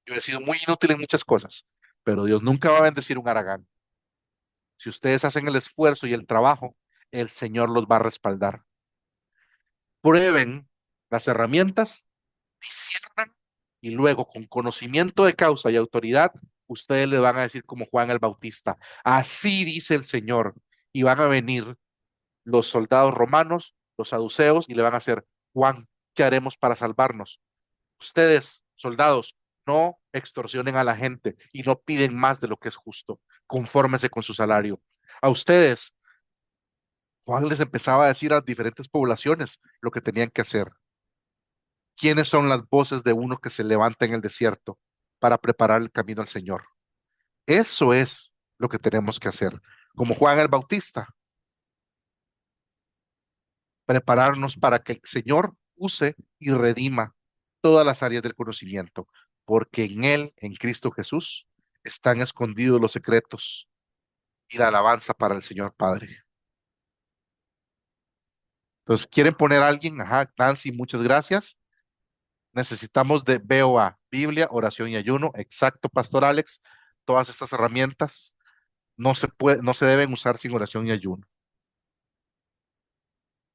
Yo he sido muy inútil en muchas cosas, pero Dios nunca va a bendecir un haragán. Si ustedes hacen el esfuerzo y el trabajo, el Señor los va a respaldar. Prueben las herramientas, disciernan y luego con conocimiento de causa y autoridad, ustedes le van a decir como Juan el Bautista, así dice el Señor, y van a venir los soldados romanos, los saduceos, y le van a hacer, Juan, ¿qué haremos para salvarnos? Ustedes, soldados, no extorsionen a la gente y no piden más de lo que es justo. Confórmense con su salario. A ustedes, Juan les empezaba a decir a diferentes poblaciones lo que tenían que hacer. ¿Quiénes son las voces de uno que se levanta en el desierto para preparar el camino al Señor? Eso es lo que tenemos que hacer. Como Juan el Bautista, prepararnos para que el Señor use y redima todas las áreas del conocimiento, porque en Él, en Cristo Jesús, están escondidos los secretos y la alabanza para el Señor Padre. Entonces, ¿quieren poner a alguien? Ajá, Nancy, muchas gracias. Necesitamos de BOA, Biblia, oración y ayuno. Exacto, Pastor Alex. Todas estas herramientas no se deben usar sin oración y ayuno.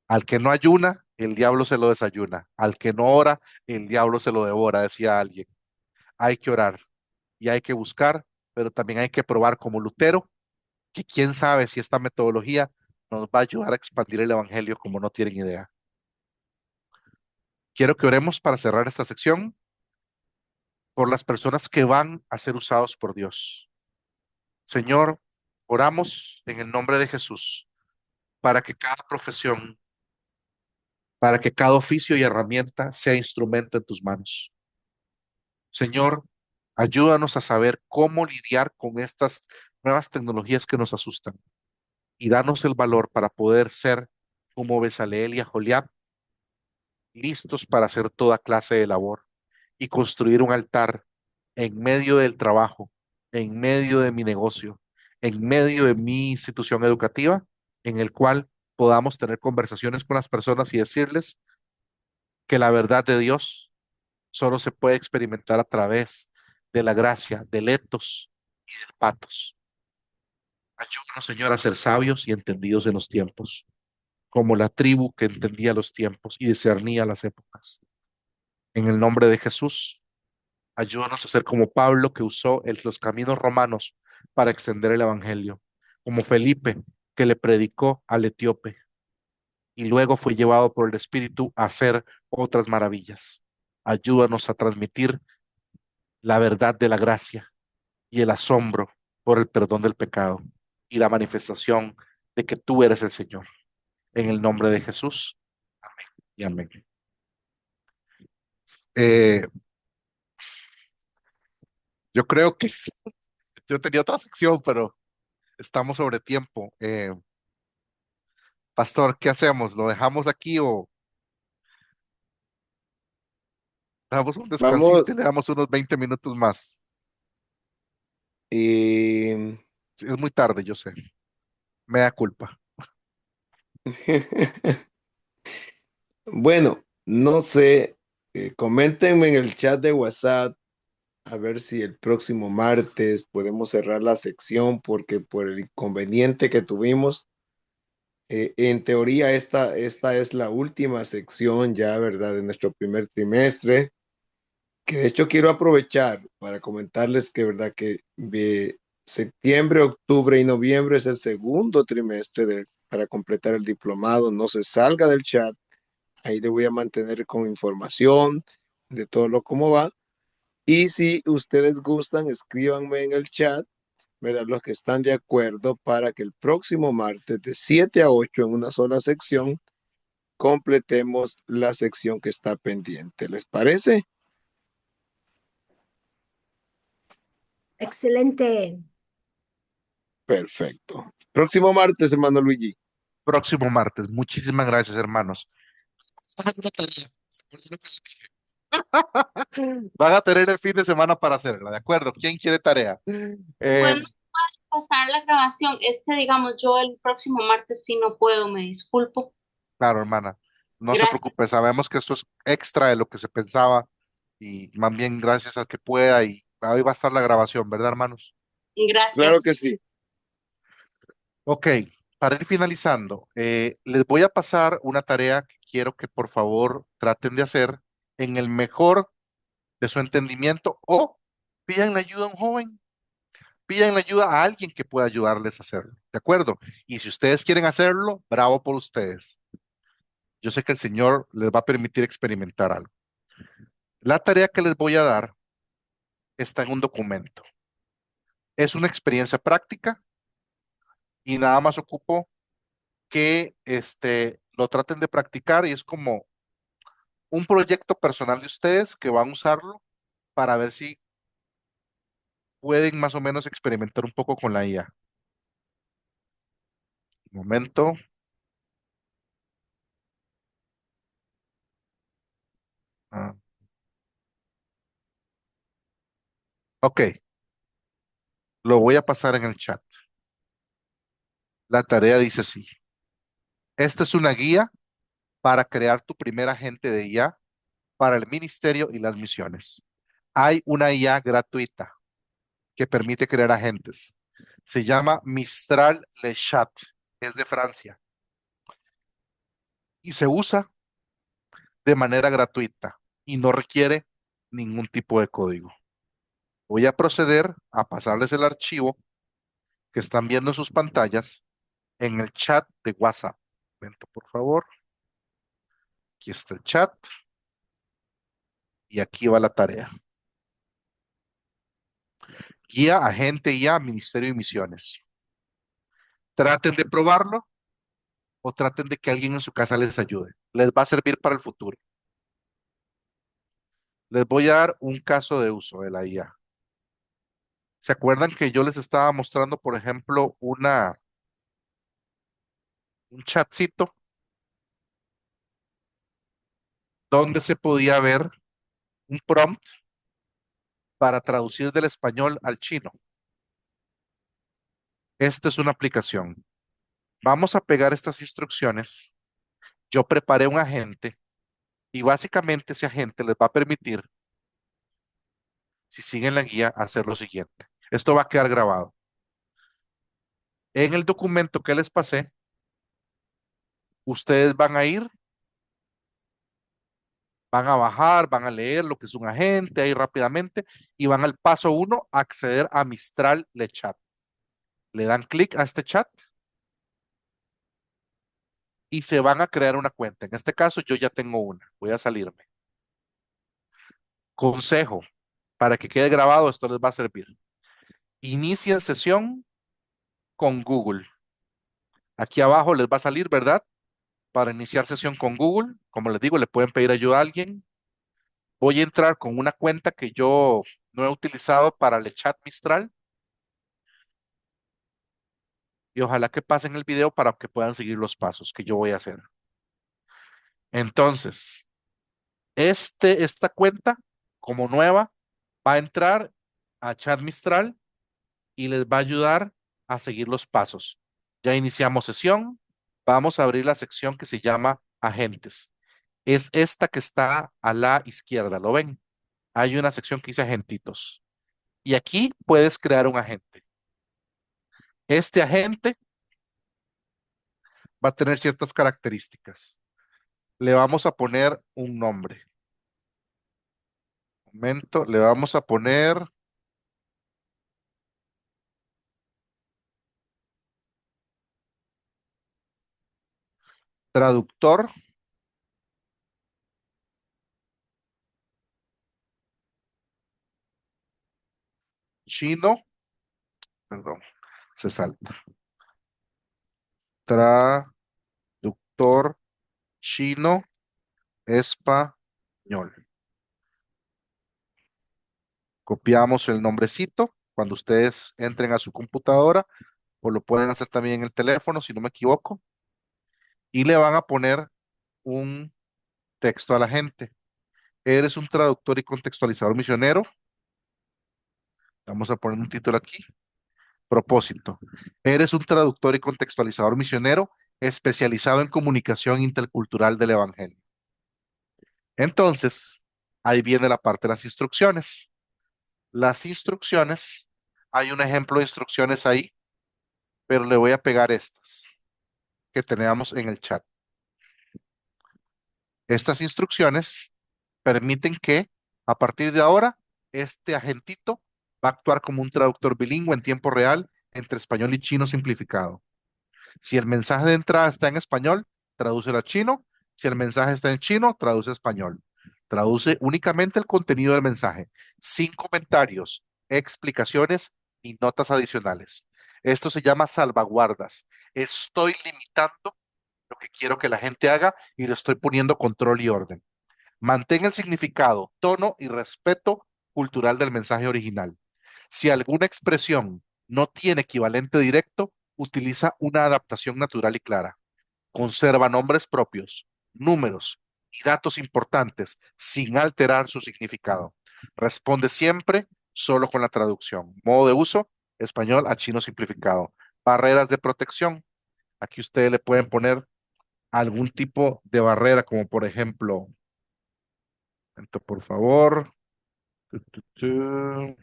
Al que no ayuna, el diablo se lo desayuna. Al que no ora, el diablo se lo devora, decía alguien. Hay que orar y hay que buscar, pero también hay que probar como Lutero, que quién sabe si esta metodología nos va a ayudar a expandir el evangelio como no tienen idea. Quiero que oremos para cerrar esta sección por las personas que van a ser usados por Dios. Señor, oramos en el nombre de Jesús para que cada profesión, para que cada oficio y herramienta sea instrumento en tus manos. Señor, ayúdanos a saber cómo lidiar con estas nuevas tecnologías que nos asustan y danos el valor para poder ser como Bezaleel y Aholiab, listos para hacer toda clase de labor y construir un altar en medio del trabajo, en medio de mi negocio, en medio de mi institución educativa, en el cual podamos tener conversaciones con las personas y decirles que la verdad de Dios solo se puede experimentar a través de la gracia, del etos y del patos. Ayúdanos, Señor, a ser sabios y entendidos en los tiempos, como la tribu que entendía los tiempos y discernía las épocas. En el nombre de Jesús, ayúdanos a ser como Pablo, que usó los caminos romanos para extender el evangelio, como Felipe, que le predicó al etíope y luego fue llevado por el Espíritu a hacer otras maravillas. Ayúdanos a transmitir la verdad de la gracia y el asombro por el perdón del pecado y la manifestación de que tú eres el Señor. En el nombre de Jesús. Amén y amén. Eh, yo creo que sí. Yo tenía otra sección, pero estamos sobre tiempo. Pastor, ¿qué hacemos? ¿Lo dejamos aquí o damos un descansito y Vamos, le damos unos 20 minutos más? y Sí, es muy tarde, yo sé. Me da culpa. bueno, no sé, coméntenme en el chat de WhatsApp a ver si el próximo martes podemos cerrar la sección porque por el inconveniente que tuvimos, en teoría esta es la última sección ya, ¿verdad? De nuestro primer trimestre, que de hecho quiero aprovechar para comentarles que, ¿verdad? Que septiembre, octubre y noviembre es el segundo trimestre para completar el diplomado. No se salga del chat. Ahí le voy a mantener con información de todo lo cómo va. Y si ustedes gustan, escríbanme en el chat, ¿verdad? Los que están de acuerdo para que el próximo martes de 7 a 8 en una sola sección completemos la sección que está pendiente. ¿Les parece? Excelente. Perfecto. Próximo martes, hermano Luigi. Próximo martes. Muchísimas gracias, hermanos. Van a tener el fin de semana para hacerla, ¿de acuerdo? ¿Quién quiere tarea? Eh, Bueno, pasar la grabación. Es que, digamos, yo el próximo martes sí no puedo, me disculpo. claro, hermana, no se Gracias, preocupe, sabemos que esto es extra de lo que se pensaba y más bien gracias al que pueda y ahí va a estar la grabación, ¿verdad, hermanos? Claro gracias. que sí. Ok, para ir finalizando, les voy a pasar una tarea que quiero que por favor traten de hacer en el mejor de su entendimiento o pidan la ayuda a un joven, pidan la ayuda a alguien que pueda ayudarles a hacerlo, ¿de acuerdo? Y si ustedes quieren hacerlo, bravo por ustedes. Yo sé que el Señor les va a permitir experimentar algo. La tarea que les voy a dar está en un documento. Es una experiencia práctica y nada más ocupo que lo traten de practicar y es como un proyecto personal de ustedes que van a usarlo para ver si pueden más o menos experimentar un poco con la IA. Un momento. Ah, ok, lo voy a pasar en el chat. La tarea dice así. Esta es una guía para crear tu primer agente de IA para el ministerio y las misiones. Hay una IA gratuita que permite crear agentes. Se llama Mistral Le Chat. Es de Francia y se usa de manera gratuita y no requiere ningún tipo de código. Voy a proceder a pasarles el archivo que están viendo en sus pantallas en el chat de WhatsApp. Un momento, por favor. Aquí está el chat y aquí va la tarea. Guía, agente IA, Ministerio y Misiones. Traten de probarlo o traten de que alguien en su casa les ayude. Les va a servir para el futuro. Les voy a dar un caso de uso de la IA. ¿Se acuerdan que yo les estaba mostrando, por ejemplo, un chatcito donde se podía ver un prompt para traducir del español al chino? Esta es una aplicación. Vamos a pegar estas instrucciones. Yo preparé un agente y básicamente ese agente les va a permitir, si siguen la guía, hacer lo siguiente. Esto va a quedar grabado. En el documento que les pasé, ustedes van a ir, van a bajar, van a leer lo que es un agente ahí rápidamente y van al paso 1 a acceder a Mistral Le Chat. Le dan clic a este chat y se van a crear una cuenta. En este caso yo ya tengo una. Voy a salirme. Consejo, para que quede grabado, esto les va a servir. Inicien sesión con Google. Aquí abajo les va a salir, ¿verdad? Para iniciar sesión con Google. Como les digo, le pueden pedir ayuda a alguien. Voy a entrar con una cuenta que yo no he utilizado para el chat Mistral y ojalá que pasen el video para que puedan seguir los pasos que yo voy a hacer. Entonces, esta cuenta, como nueva, va a entrar a chat Mistral y les va a ayudar a seguir los pasos. Ya iniciamos sesión. Vamos a abrir la sección que se llama Agentes. Es esta que está a la izquierda, ¿lo ven? Hay una sección que dice Agentitos. Y aquí puedes crear un agente. Este agente va a tener ciertas características. Le vamos a poner un nombre. Un momento, le vamos a poner traductor chino, perdón, se salta. Traductor chino español. Copiamos el nombrecito cuando ustedes entren a su computadora o lo pueden hacer también en el teléfono, si no me equivoco, y le van a poner un texto a la gente. Eres un traductor y contextualizador misionero. Vamos a poner un título aquí. Propósito. Eres un traductor y contextualizador misionero especializado en comunicación intercultural del Evangelio. Entonces, ahí viene la parte de las instrucciones. Las instrucciones, hay un ejemplo de instrucciones ahí, pero le voy a pegar estas que tenemos en el chat. Estas instrucciones permiten que a partir de ahora este agentito va a actuar como un traductor bilingüe en tiempo real entre español y chino simplificado. Si el mensaje de entrada está en español, tradúcelo a chino. Si el mensaje está en chino, traduce a español. Traduce únicamente el contenido del mensaje, sin comentarios, explicaciones y notas adicionales. Esto se llama salvaguardas. Estoy limitando lo que quiero que la gente haga y le estoy poniendo control y orden. Mantén el significado, tono y respeto cultural del mensaje original. Si alguna expresión no tiene equivalente directo, utiliza una adaptación natural y clara. Conserva nombres propios, números y datos importantes sin alterar su significado. Responde siempre solo con la traducción. Modo de uso, español a chino simplificado. Barreras de protección. Aquí ustedes le pueden poner algún tipo de barrera, como por ejemplo, por favor. Tu.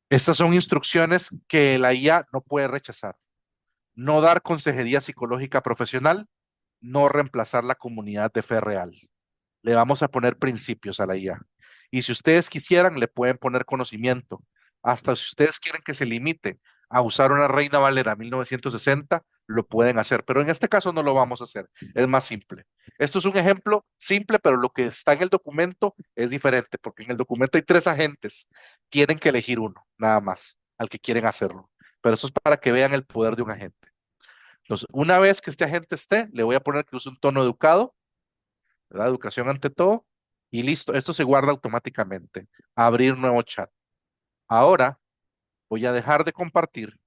Estas son instrucciones que la IA no puede rechazar. No dar consejería psicológica profesional, no reemplazar la comunidad de fe real. Le vamos a poner principios a la IA. Y si ustedes quisieran, le pueden poner conocimiento. Hasta si ustedes quieren que se limite a usar una Reina Valera 1960, lo pueden hacer. Pero en este caso no lo vamos a hacer. Es más simple. Esto es un ejemplo simple, pero lo que está en el documento es diferente, porque en el documento hay 3 agentes. Tienen que elegir uno, nada más, al que quieren hacerlo. Pero eso es para que vean el poder de un agente. Entonces, una vez que este agente esté, le voy a poner que use un tono educado, ¿verdad? Educación ante todo, y listo, esto se guarda automáticamente. Abrir nuevo chat. Ahora voy a dejar de compartir,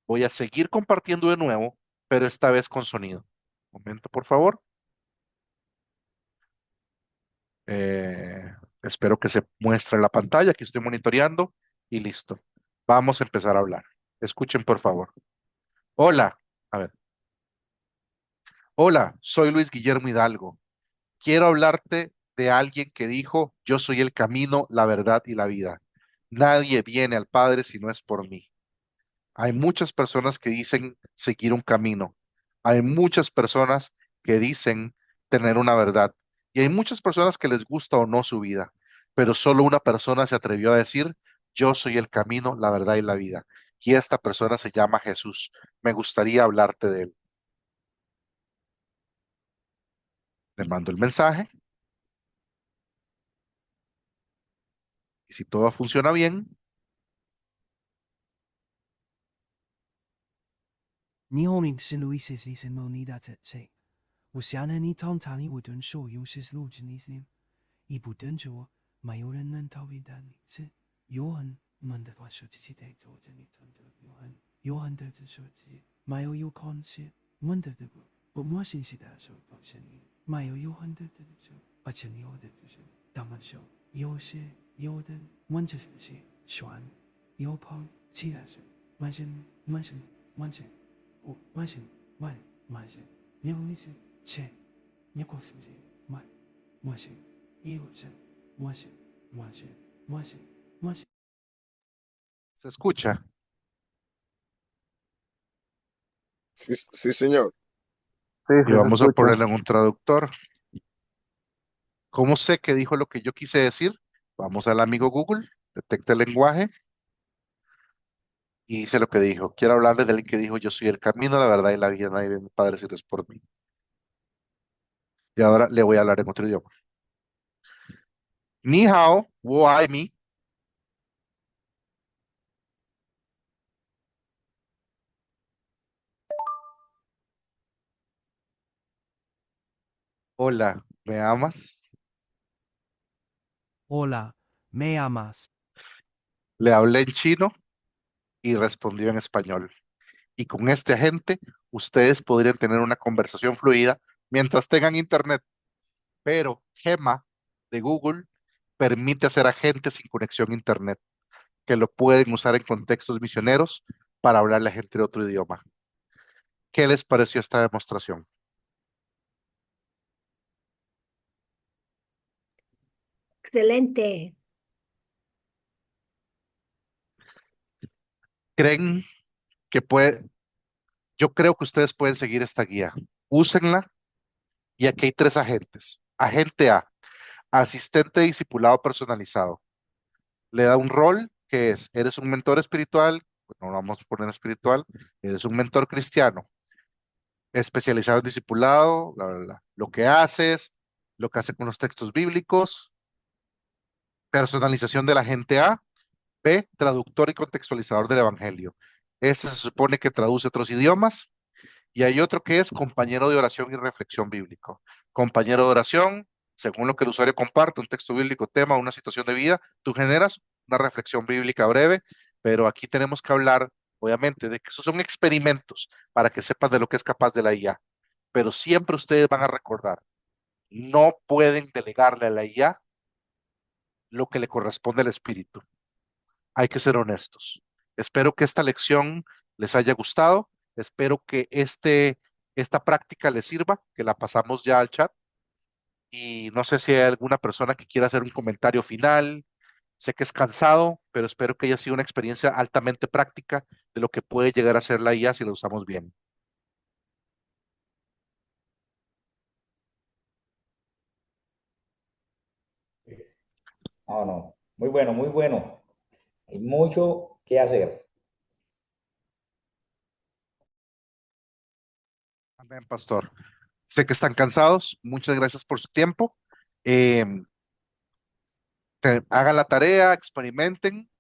voy a seguir compartiendo de nuevo, pero esta vez con sonido. Un momento, por favor. Espero que se muestre en la pantalla, aquí estoy monitoreando y listo. Vamos a empezar a hablar. Escuchen, por favor. Hola, a ver. Hola, soy Luis Guillermo Hidalgo. Quiero hablarte de alguien que dijo, yo soy el camino, la verdad y la vida. Nadie viene al Padre si no es por mí. Hay muchas personas que dicen seguir un camino. Hay muchas personas que dicen tener una verdad. Y hay muchas personas que les gusta o no su vida. Pero solo una persona se atrevió a decir, yo soy el camino, la verdad y la vida. Y esta persona se llama Jesús. Me gustaría hablarte de él. Le mando el mensaje. Y si todo funciona bien, 日本名是路易斯·圣莫尼达特塞。我想呢，你通常我顿说有些路子你是，一不顿着，没有人能逃避的你是。约翰们的话说自己在做着你通的约翰的说自己没有关系，问的不，我莫信息的说抱歉你，没有约翰的说，而且你有的就是他们说有些有的问这些选有跑其他说，完全。我完全，你有意思，切，你过是不是？完全，有是，完全。se escucha. Sí, sí, señor. Sí, Y sí se vamos a escucha. ponerle en un traductor. ¿Cómo sé que dijo lo que yo quise decir? Vamos al amigo Google, detecta el lenguaje y dice lo que dijo. Quiero hablarle del que dijo, yo soy el camino, la verdad y la vida, nadie viene al Padre si no es por mí. Y ahora le voy a hablar en otro idioma. Ni hao, wo ai mi. Hola, ¿me amas? Hola, me amas. Le hablé en chino y respondió en español. Y con este agente, ustedes podrían tener una conversación fluida mientras tengan internet. Pero Gema de Google permite hacer agentes sin conexión a internet, que lo pueden usar en contextos misioneros para hablarle a gente de otro idioma. ¿Qué les pareció esta demostración? Excelente. ¿Creen que puede? Yo creo que ustedes pueden seguir esta guía. Úsenla y aquí hay 3 agentes. Agente A, asistente discipulado personalizado. Le da un rol que es, eres un mentor espiritual, no lo vamos a poner espiritual, eres un mentor cristiano, especializado en discipulado, bla, bla, bla. Lo que hace con los textos bíblicos, personalización del agente A. B, traductor y contextualizador del Evangelio. Este se supone que traduce otros idiomas. Y hay otro que es compañero de oración y reflexión bíblico. Compañero de oración, según lo que el usuario comparte, un texto bíblico, tema, una situación de vida, tú generas una reflexión bíblica breve, pero aquí tenemos que hablar, obviamente, de que esos son experimentos para que sepan de lo que es capaz de la IA. Pero siempre ustedes van a recordar, no pueden delegarle a la IA lo que le corresponde al espíritu. Hay que ser honestos. Espero que esta lección les haya gustado. Espero que esta práctica les sirva, que la pasamos ya al chat. Y no sé si hay alguna persona que quiera hacer un comentario final. Sé que es cansado, pero espero que haya sido una experiencia altamente práctica de lo que puede llegar a ser la IA si la usamos bien. No, no, muy bueno, muy bueno. Hay mucho que hacer. Amén, pastor. Sé que están cansados. Muchas gracias por su tiempo. Eh, hagan la tarea, experimenten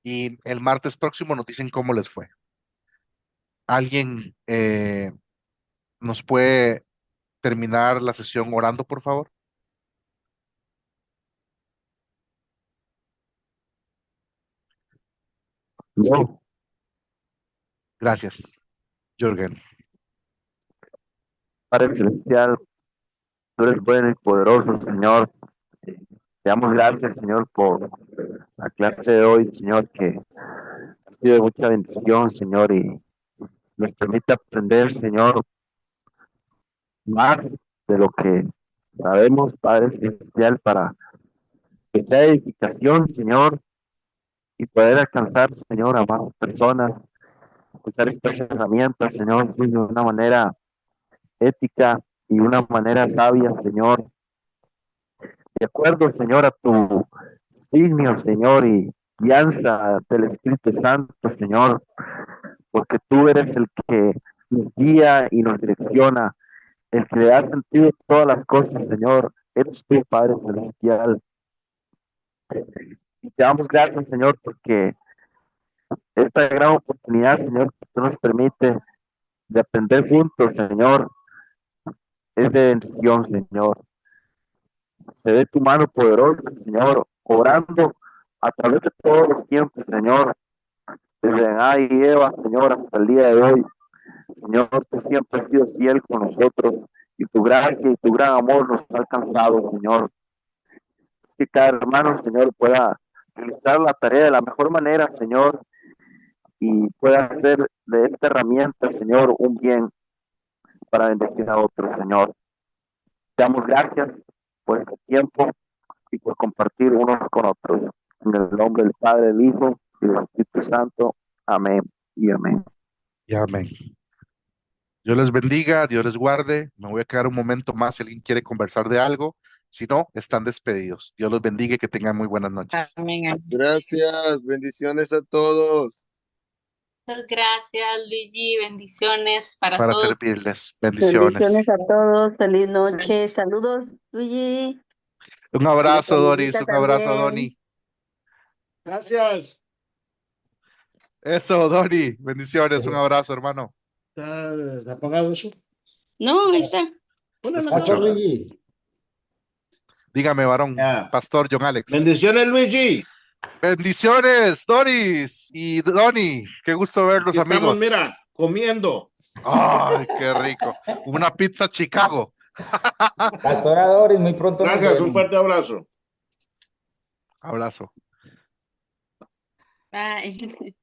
y el martes próximo nos dicen cómo les fue. ¿Alguien nos puede terminar la sesión orando, por favor? No, Gracias, Jürgen. Padre Celestial, tú eres bueno y poderoso, Señor. Te damos gracias, Señor, por la clase de hoy, Señor, que ha sido de mucha bendición, Señor, y nos permite aprender, Señor, más de lo que sabemos, Padre Celestial, para que sea edificación, Señor, y poder alcanzar, Señor, a más personas, usar estas herramientas, Señor, de una manera ética y una manera sabia, Señor, de acuerdo, Señor, a tu designio, Señor, y guianza del Espíritu Santo, Señor, porque tú eres el que nos guía y nos direcciona, el que le da sentido a todas las cosas, Señor, eres tú, Padre Celestial. Y te damos gracias, Señor, porque esta gran oportunidad, Señor, que tú nos permite de aprender juntos, Señor, es de bendición, Señor. Se ve tu mano poderosa, Señor, obrando a través de todos los tiempos, Señor, desde Adán y Eva, Señor, hasta el día de hoy. Señor, tú siempre has sido fiel con nosotros y tu gracia y tu gran amor nos ha alcanzado, Señor. Que cada hermano, Señor, pueda realizar la tarea de la mejor manera, Señor, y pueda hacer de esta herramienta, Señor, un bien para bendecir a otros, Señor. Te damos gracias por este tiempo y por compartir unos con otros. En el nombre del Padre, del Hijo y del Espíritu Santo. Amén y amén. Y amén. Dios les bendiga, Dios les guarde. Me voy a quedar un momento más si alguien quiere conversar de algo. Si no, están despedidos. Dios los bendiga y que tengan muy buenas noches. Amén. Gracias, bendiciones a todos. Muchas gracias, Luigi. Bendiciones para Para todos. servirles. Bendiciones. Bendiciones a todos. Feliz noche. Saludos, Luigi. Un Y a abrazo, tu Doris. amiguita Un abrazo, también. Doni. Gracias. Eso, Doni. Bendiciones. Un abrazo, hermano. ¿Está apagado eso? No, ahí está. Lo Bueno, escucho. Luigi. Dígame, varón. Ya. Pastor John Alex. Bendiciones, Luigi. Bendiciones, Doris y Doni. Qué gusto verlos, Aquí amigos. estamos, mira, comiendo. Ay, qué rico. Una pizza Chicago. Pastora Doris, muy pronto nos Gracias, un vemos. fuerte abrazo. Abrazo. Bye.